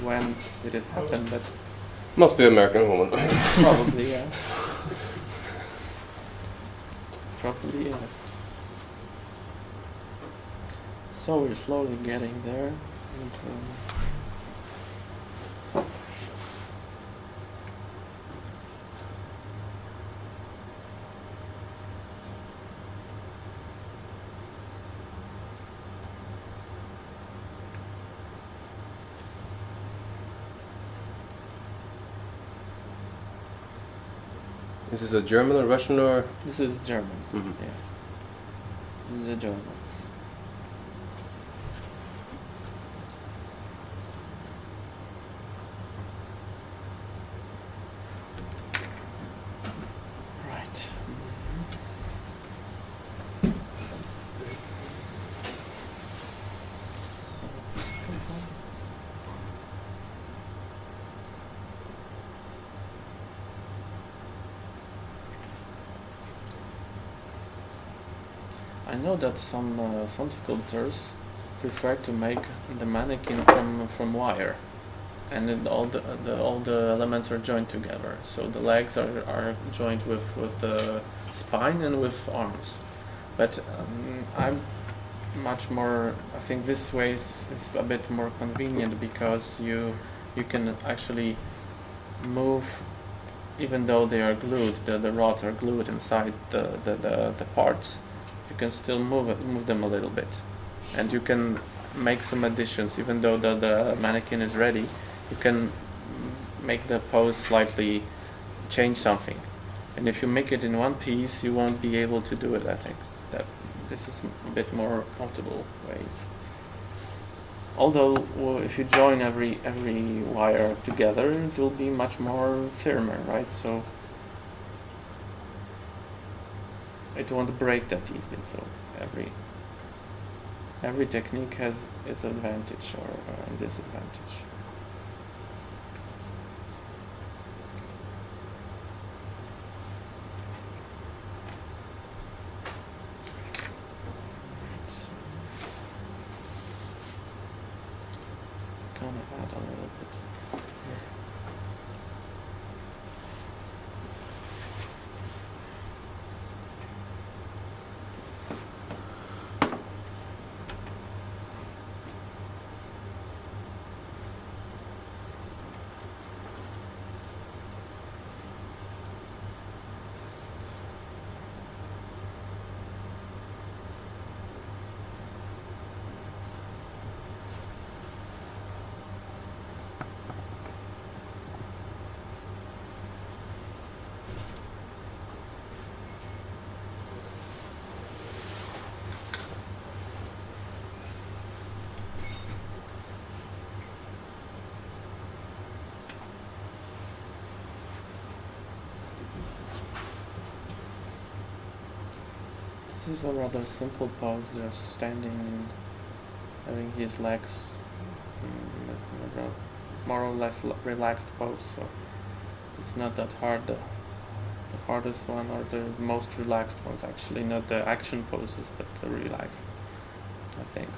when did it happen, but Must be an American woman. probably yeah. Probably yes. So we're slowly getting there. And, Is this a German or Russian or? this is German. Mhm. Yeah. This is the Germans. Right. I know that some sculptors prefer to make the mannequin from wire, and then all the elements are joined together. So the legs are joined with the spine and with arms. But I'm much more. I think this way is a bit more convenient, because you can actually move, even though they are glued. The rods are glued inside the parts. You can still move them a little bit, and you can make some additions. Even though the mannequin is ready, you can make the pose slightly, change something. And if you make it in one piece, you won't be able to do it. I think that this is a bit more comfortable way. Although if you join every wire together, it will be much more firmer, right? So it won't break that easily. So every technique has its advantage or disadvantage. Add a little bit. This is a rather simple pose, just standing and having his legs in a more or less relaxed pose, so it's not that hard. The hardest one, or the most relaxed ones, actually, not the action poses, but the relaxed, I think.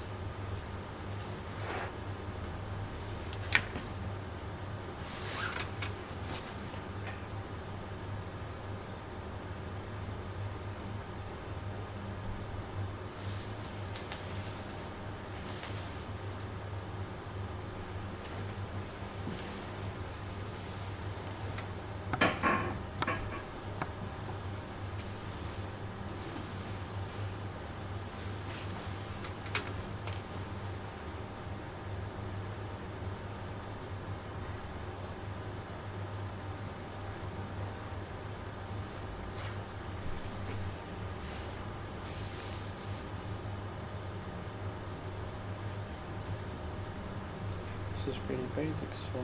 This is pretty basic, so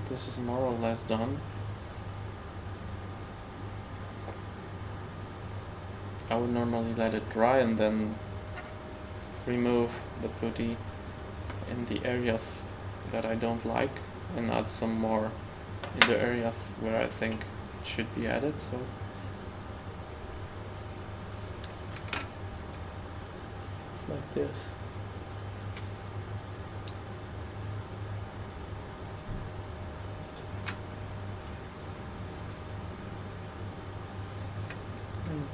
this is more or less done. I would normally let it dry and then remove the putty in the areas that I don't like and add some more in the areas where I think it should be added. So it's like this. You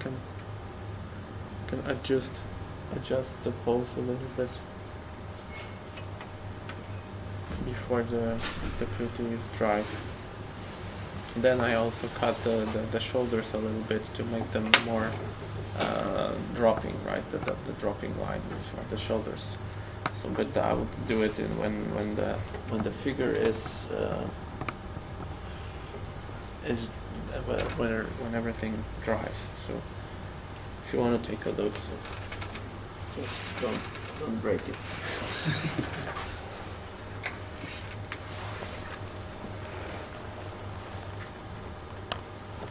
can adjust the pose a little bit before the putty is dry. Then I also cut the shoulders a little bit to make them more dropping, right? The dropping line for the shoulders. So, but I would do it in when the figure is when everything dries. So if you want to take a look, so just don't break it.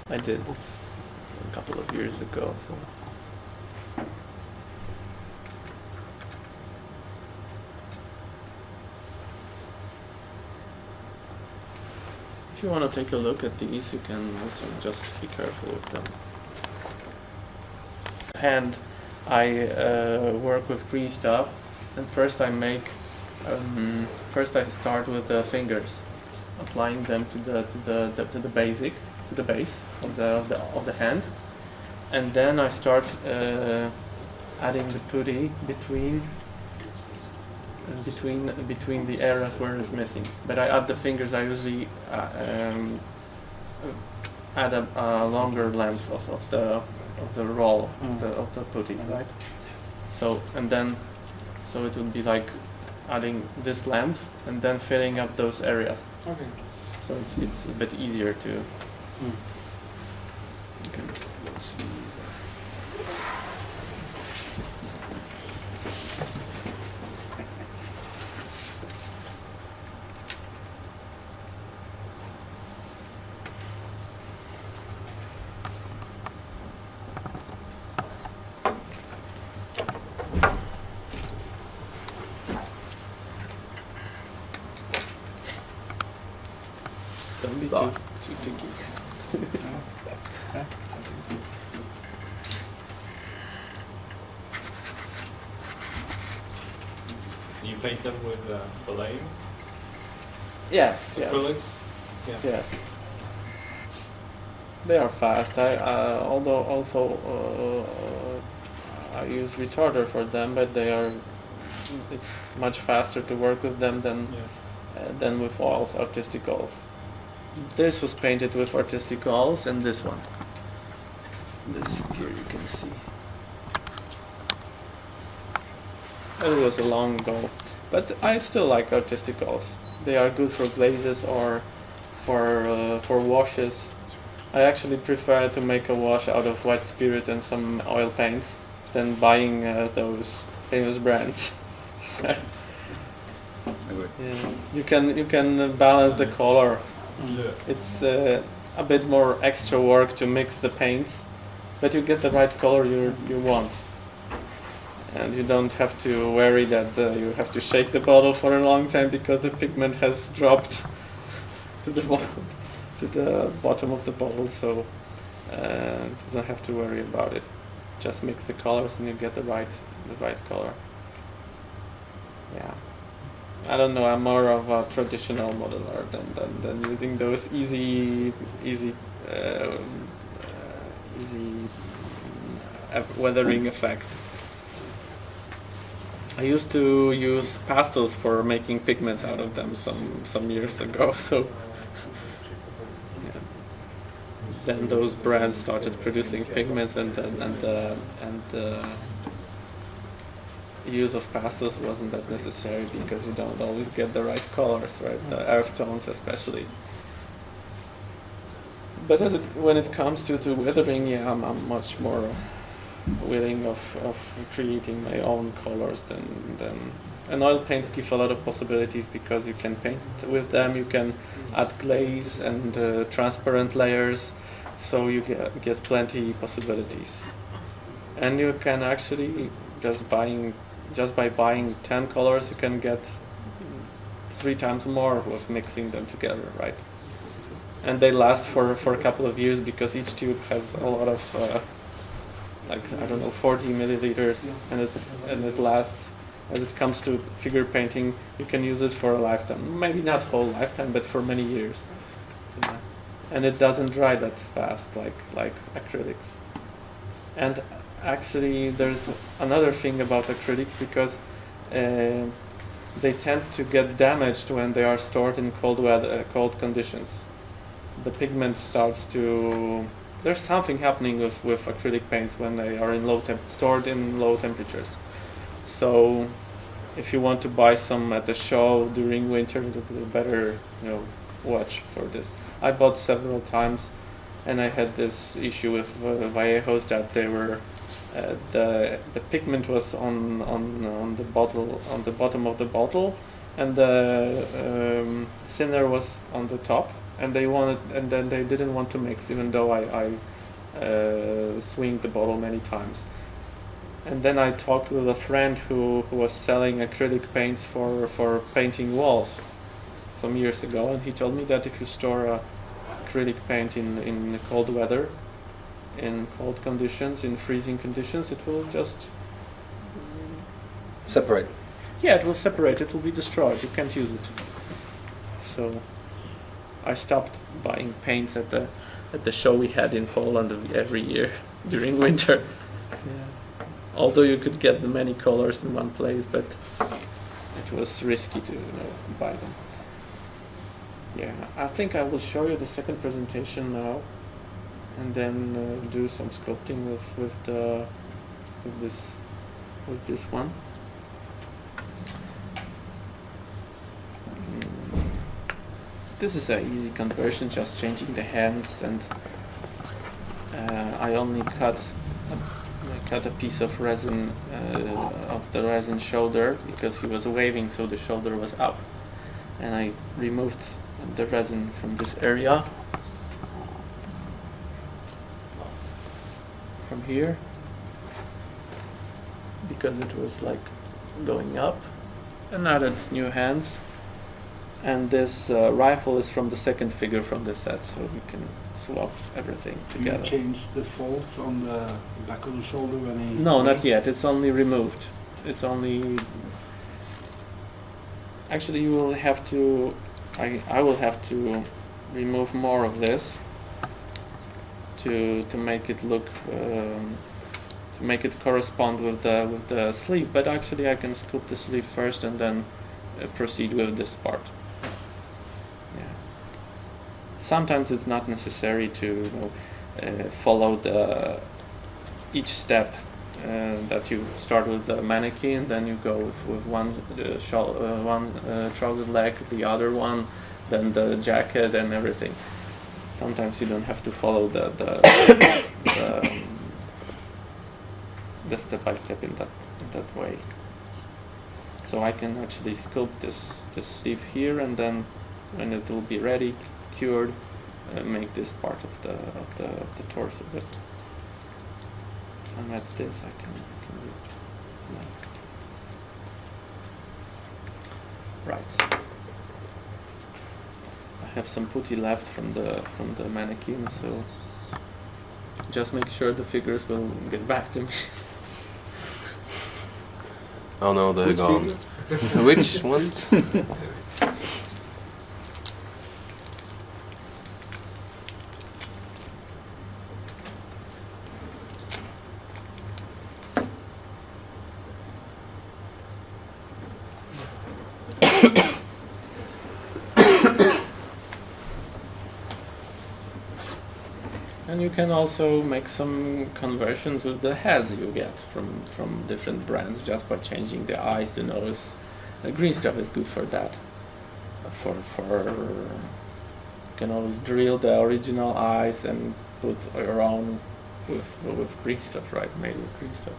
I did this a couple of years ago, so if you want to take a look at these, you can also just be careful with them. Hand I work with green stuff, and first I make. First I start with the fingers, applying them to the basic, to the base of the hand, and then I start adding the putty between the areas where it's missing. But I add the fingers. I usually add a longer length of the roll of the putty, right? So so it would be like adding this length and then filling up those areas. Okay. So it's a bit easier to. Okay. Don't be too tricky. You paint them with fillet Yes. acrylics? Yeah. Yes. They are fast. Although also I use retarder for them, but it's much faster to work with them than with oils, artistic oils. This was painted with artistic oils, and this one. This here you can see. It was a long ago, but I still like artistic oils. They are good for glazes or for washes. I actually prefer to make a wash out of white spirit and some oil paints than buying those famous brands. Agree. Yeah. You can balance the color. Yeah. It's a bit more extra work to mix the paints, but you get the right color you want. And you don't have to worry that you have to shake the bottle for a long time because the pigment has dropped to the bottom of the bottle, so you don't have to worry about it. Just mix the colors and you get the right color. Yeah. I don't know, I'm more of a traditional modeler than using those easy weathering effects. I used to use pastels for making pigments out of them some years ago, so yeah. Then those brands started producing pigments, and the use of pastels wasn't that necessary because you don't always get the right colors, right? The earth tones especially. But when it comes to weathering, yeah, I'm much more willing of creating my own colors than and oil paints give a lot of possibilities because you can paint with them, you can add glaze and transparent layers, so you get plenty possibilities. And you can actually just by buying 10 colors, you can get 3 times more with mixing them together, right? And they last for a couple of years because each tube has a lot of like, I don't know, 40 milliliters, and it lasts. As it comes to figure painting, you can use it for a lifetime. Maybe not whole lifetime, but for many years. Yeah. And it doesn't dry that fast like acrylics. And actually, there's another thing about acrylics because they tend to get damaged when they are stored in cold conditions. The pigment starts to. There's something happening with acrylic paints when they are stored in low temperatures. So, if you want to buy some at the show during winter, you better watch for this. I bought several times, and I had this issue with Vallejos that they were the pigment was on the bottle, on the bottom of the bottle, and the thinner was on the top. And then they didn't want to mix, even though I swinged the bottle many times. And then I talked with a friend who was selling acrylic paints for painting walls some years ago, and he told me that if you store acrylic paint in cold weather, in cold conditions, in freezing conditions, it will just Separate. yeah, it will separate. It will be destroyed. You can't use it. So I stopped buying paints at the show we had in Poland every year during winter. Yeah. Although you could get the many colors in one place, but it was risky to buy them. Yeah, I think I will show you the second presentation now, and then do some sculpting with this one. This is an easy conversion, just changing the hands, and I only cut a piece of resin of the resin shoulder because he was waving, so the shoulder was up, and I removed the resin from this area, from here, because it was like going up, and added new hands. And this rifle is from the second figure from the set, so we can swap everything together. You change the folds on the back of the shoulder when he... No, not yet. It's only removed. It's only... Actually, you will have to... I will have to remove more of this to make it look... to make it correspond with the sleeve. But actually, I can sculpt the sleeve first and then proceed with this part. Sometimes it's not necessary to follow each step that you start with the mannequin, then you go with one trouser leg, the other one, then the jacket and everything. Sometimes you don't have to follow the step by step in that way. So I can actually sculpt this sleeve here, and then when it will be ready, cured, make this part of the torso. But if I'm at this, I can do it. Right. I have some putty left from the mannequin, so just make sure the figures will get back to me. Oh no, they're gone. Which ones? And you can also make some conversions with the heads you get from different brands just by changing the eyes, the nose. The green stuff is good for that. You can always drill the original eyes and put your own with green stuff, right? Made with green stuff.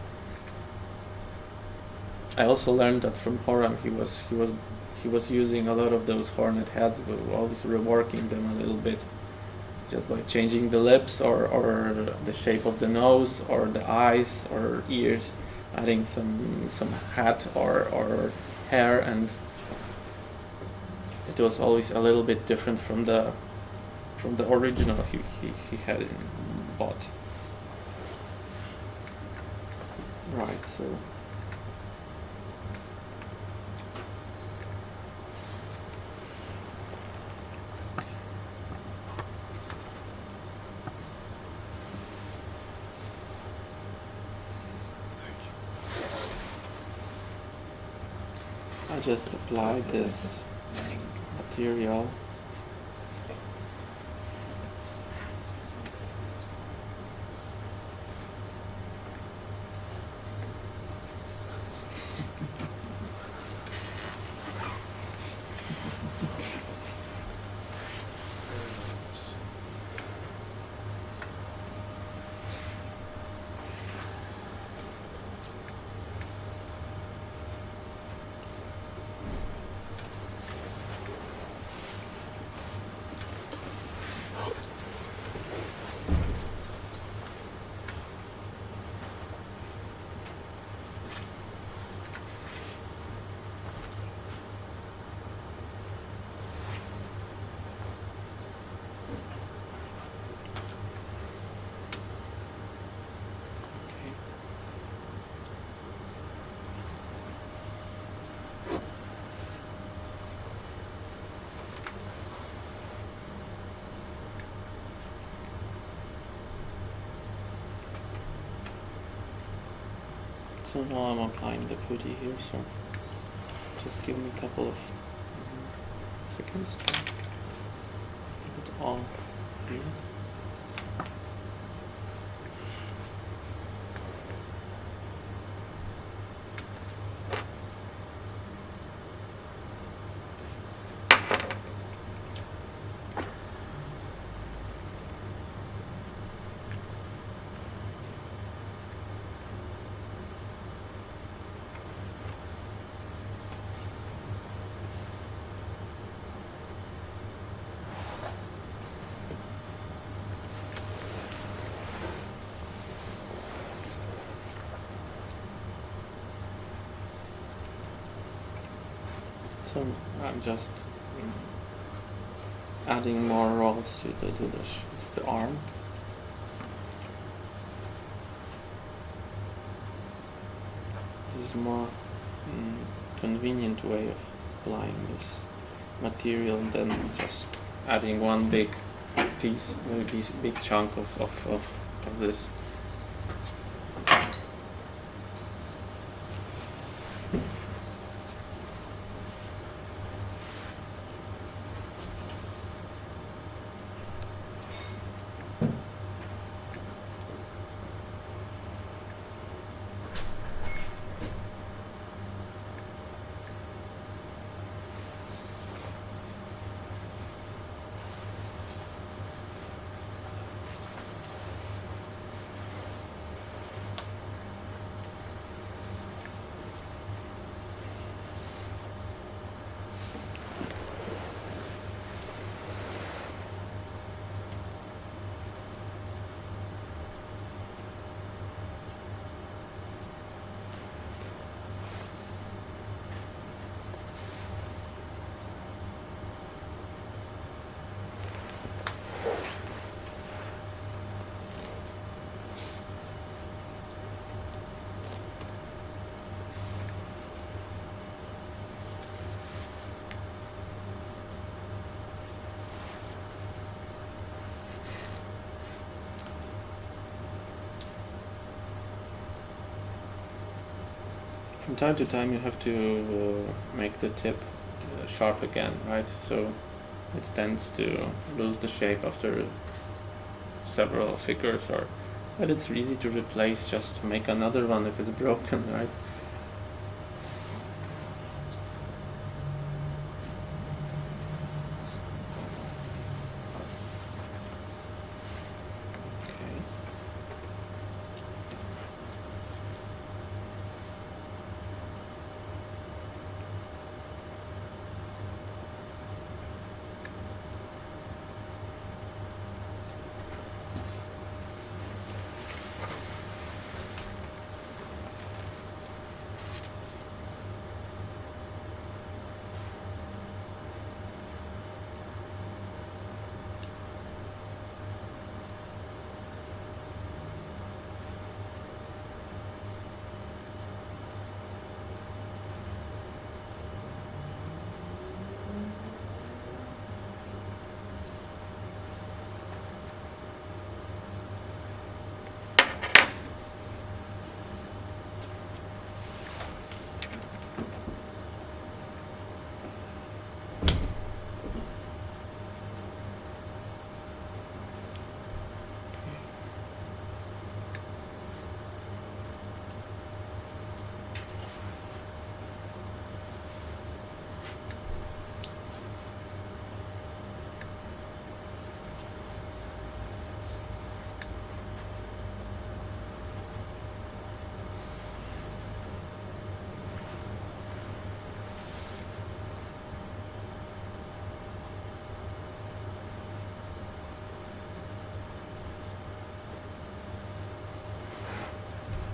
I also learned that from Horan. He was using a lot of those hornet heads, but always reworking them a little bit, just by changing the lips or the shape of the nose or the eyes or ears, adding some hat or hair, and it was always a little bit different from the original he had bought. Right, so. I just apply this material. So now I'm applying the putty here, so just give me a couple of seconds to get it all here. So I'm just adding more rolls to the arm. This is a more convenient way of applying this material than just adding one big piece, maybe big chunk of this. From time to time you have to make the tip sharp again, right? So it tends to lose the shape after several figures, but it's easy to replace, just to make another one if it's broken, right?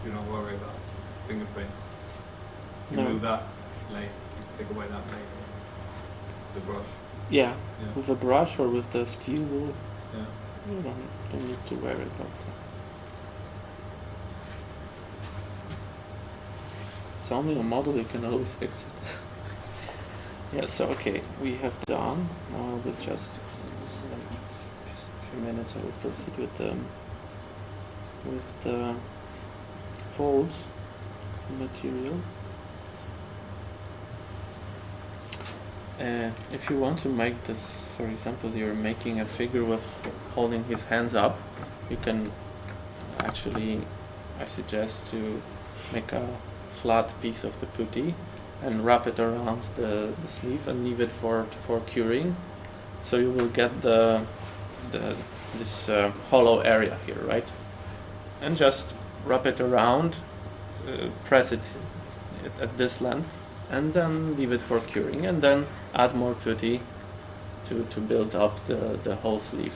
You don't worry about fingerprints. You No. move that leg, you take away that leg, the brush. Yeah, Yeah. with a brush or with the steel wool, Yeah. you don't need to worry about that. It's only a model, you can always fix it. Yeah, so okay, we have done. Now we'll just a few minutes I will proceed with the folds. material. If you want to make this, for example, you're making a figure with holding his hands up, you can actually, I suggest to make a flat piece of the putty and wrap it around the sleeve and leave it for curing. So you will get this hollow area here, right? And just wrap it around, press it at this length, and then leave it for curing, and then add more putty to build up the whole sleeve.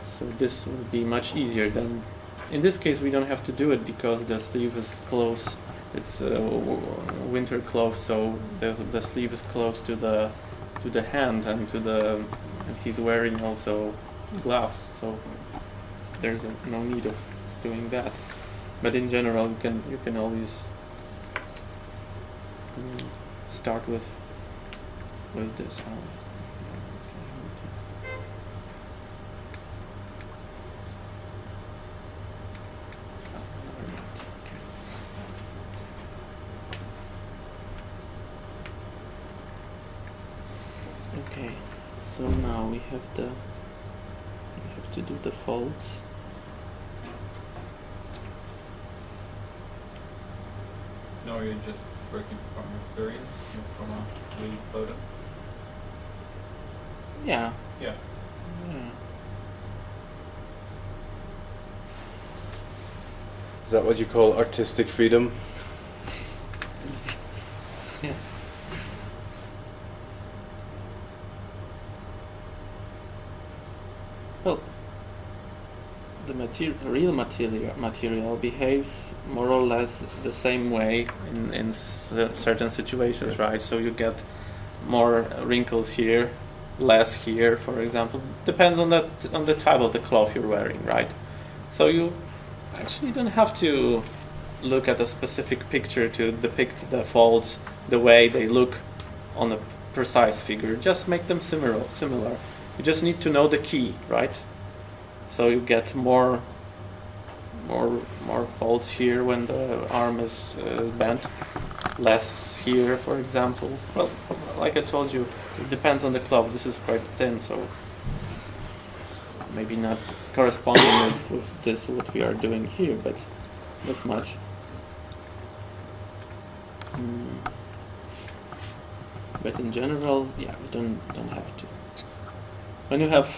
So this will be much easier than, in this case we don't have to do it because the sleeve is close, it's winter clothes, so the sleeve is close to the hand and and he's wearing also gloves, so there's no need of doing that. But in general you can always start with this. Okay, so now we have to do the folds. No, you're just working from experience, from a lead photo. Yeah. Yeah. Yeah. Is that what you call artistic freedom? Yes. Well, the real material behaves more or less the same way in certain situations, right? So you get more wrinkles here, less here, for example. Depends on the type of the cloth you're wearing, right? So you actually don't have to look at a specific picture to depict the folds the way they look on a precise figure. Just make them similar. You just need to know the key, right? So you get more folds here when the arm is bent, less here, for example. Well, like I told you, it depends on the cloth. This is quite thin, so maybe not corresponding with this what we are doing here, but not much. But in general, yeah, we don't have to. When you have,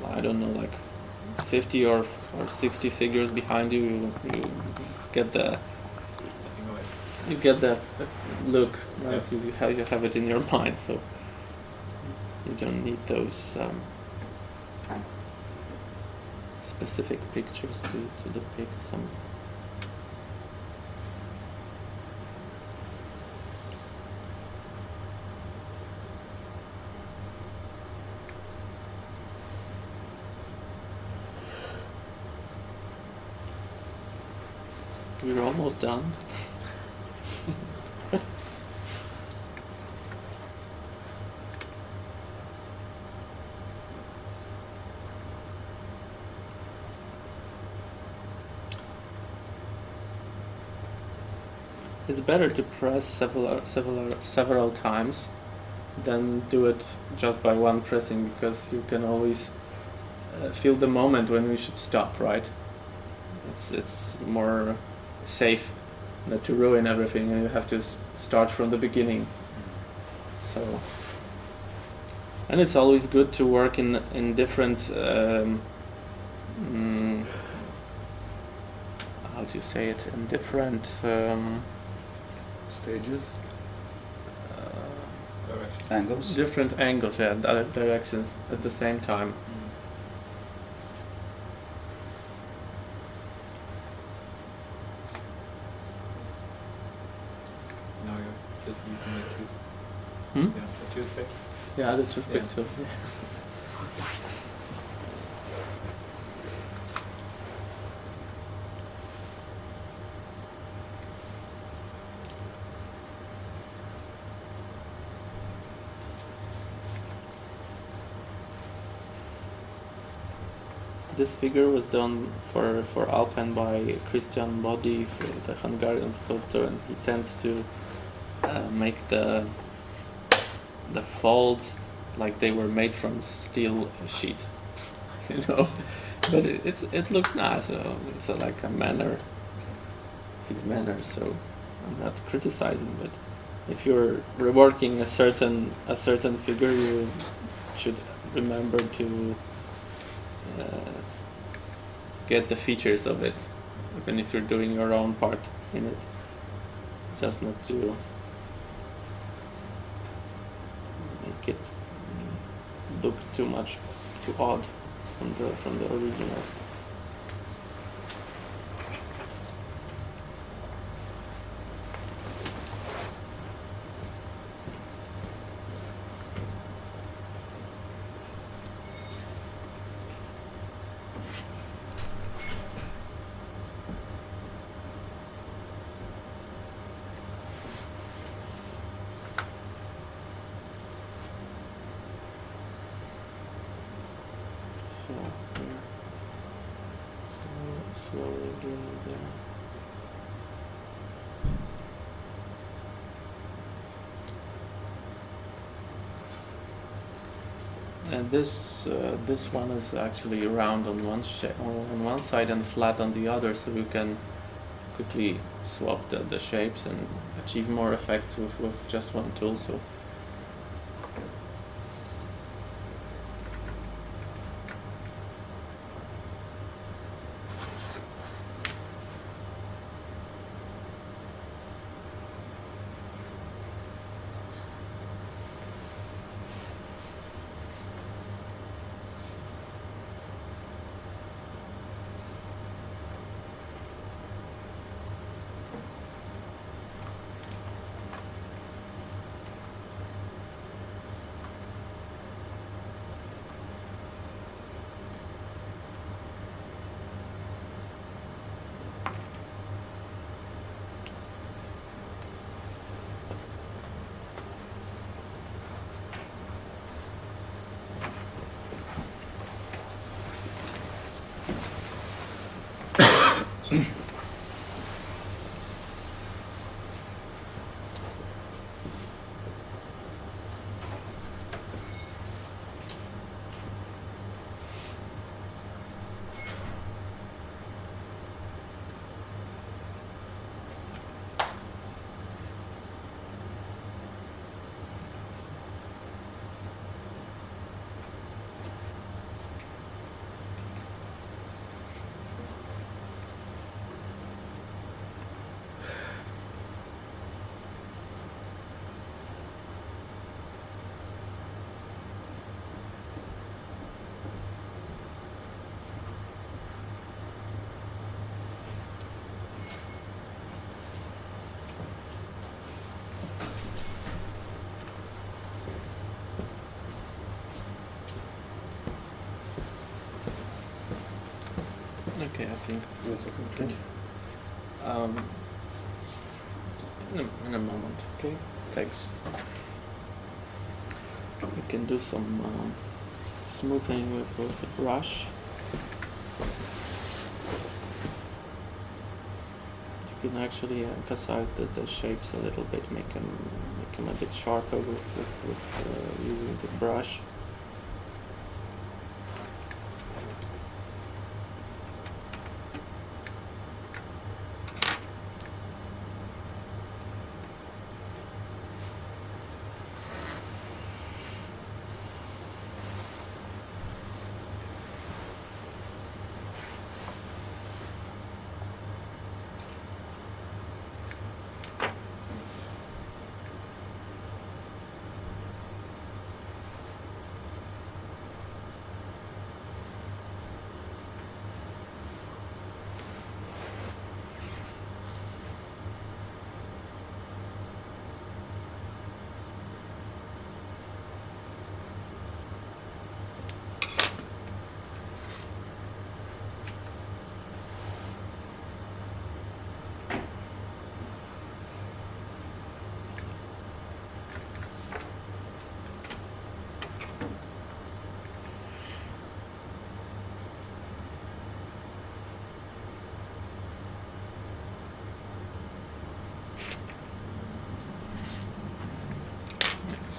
I don't know, like 50 or 60 figures behind you, you get the look, right? Yeah. You have it in your mind, so you don't need those specific pictures to depict some. We're almost done. It's better to press several times than do it just by one pressing, because you can always feel the moment when we should stop, right? It's more safe not to ruin everything, and you have to start from the beginning. So, and it's always good to work in different how do you say it, in different Stages? Angles? different angles, yeah, directions at the same time. Now you're just using the tooth. Hmm? Yeah, the toothpick. Yeah, the toothpick Yeah. too. Yeah. This figure was done for Alpen by Christian Body, the Hungarian sculptor, and he tends to make the folds like they were made from steel sheet, you know. But it looks nice. It's like a manner, his manner. So I'm not criticizing, but if you're reworking a certain figure, you should remember to get the features of it, even if you're doing your own part in it. Just not to make it look too odd from the original. Slowly getting there. And this one is actually round on one side and flat on the other, so you can quickly swap the shapes and achieve more effects with just one tool. So. Okay, I think that's okay. In a moment, okay? Thanks. We can do some smoothing with a brush. You can actually emphasize the shapes a little bit, make them a bit sharper with using the brush.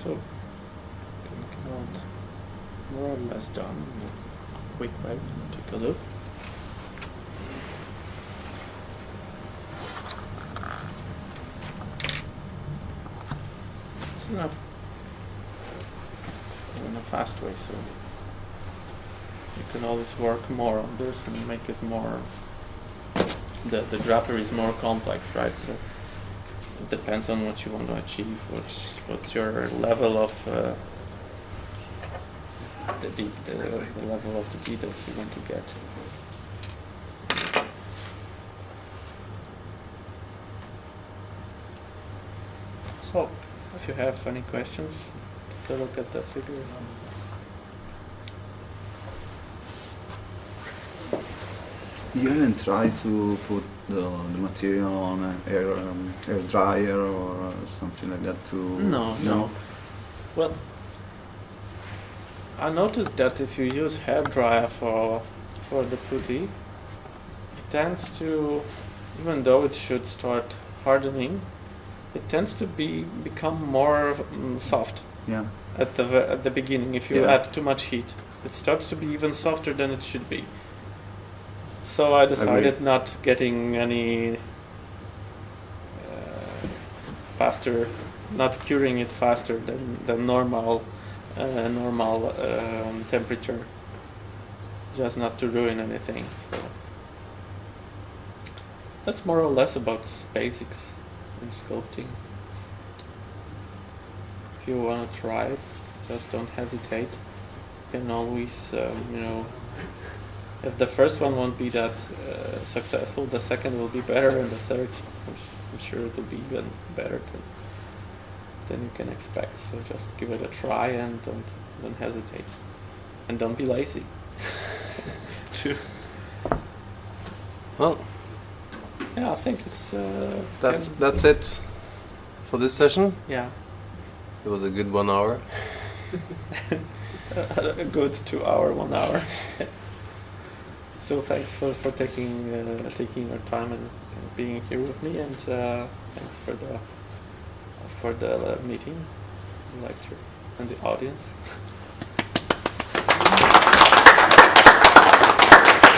So can count more or less done. Quick way, take a look. It's enough in a fast way, so you can always work more on this and make it more. The drapery is more complex, right? So it depends on what you want to achieve. What's your level of the level of the details you want to get. So, if you have any questions, take a look at the figure. You haven't tried to put the material on an air dryer or something like that to... No. Well, I noticed that if you use hair dryer for the putty, it tends to, even though it should start hardening, it tends to become more soft. Yeah. At the beginning, if you add too much heat, it starts to be even softer than it should be. So I decided not getting any faster, not curing it faster than normal temperature, just not to ruin anything. So that's more or less about basics in sculpting. If you want to try it, just don't hesitate. You can always, if the first one won't be that successful, the second will be better, and the third, I'm sure it will be even better than you can expect. So just give it a try and don't hesitate, and don't be lazy. Well, yeah, I think it's that's it for this session. Yeah, it was a good 1 hour. A good 2 hour, 1 hour. So thanks for taking your time and being here with me, and thanks for the meeting, lecture, and the audience.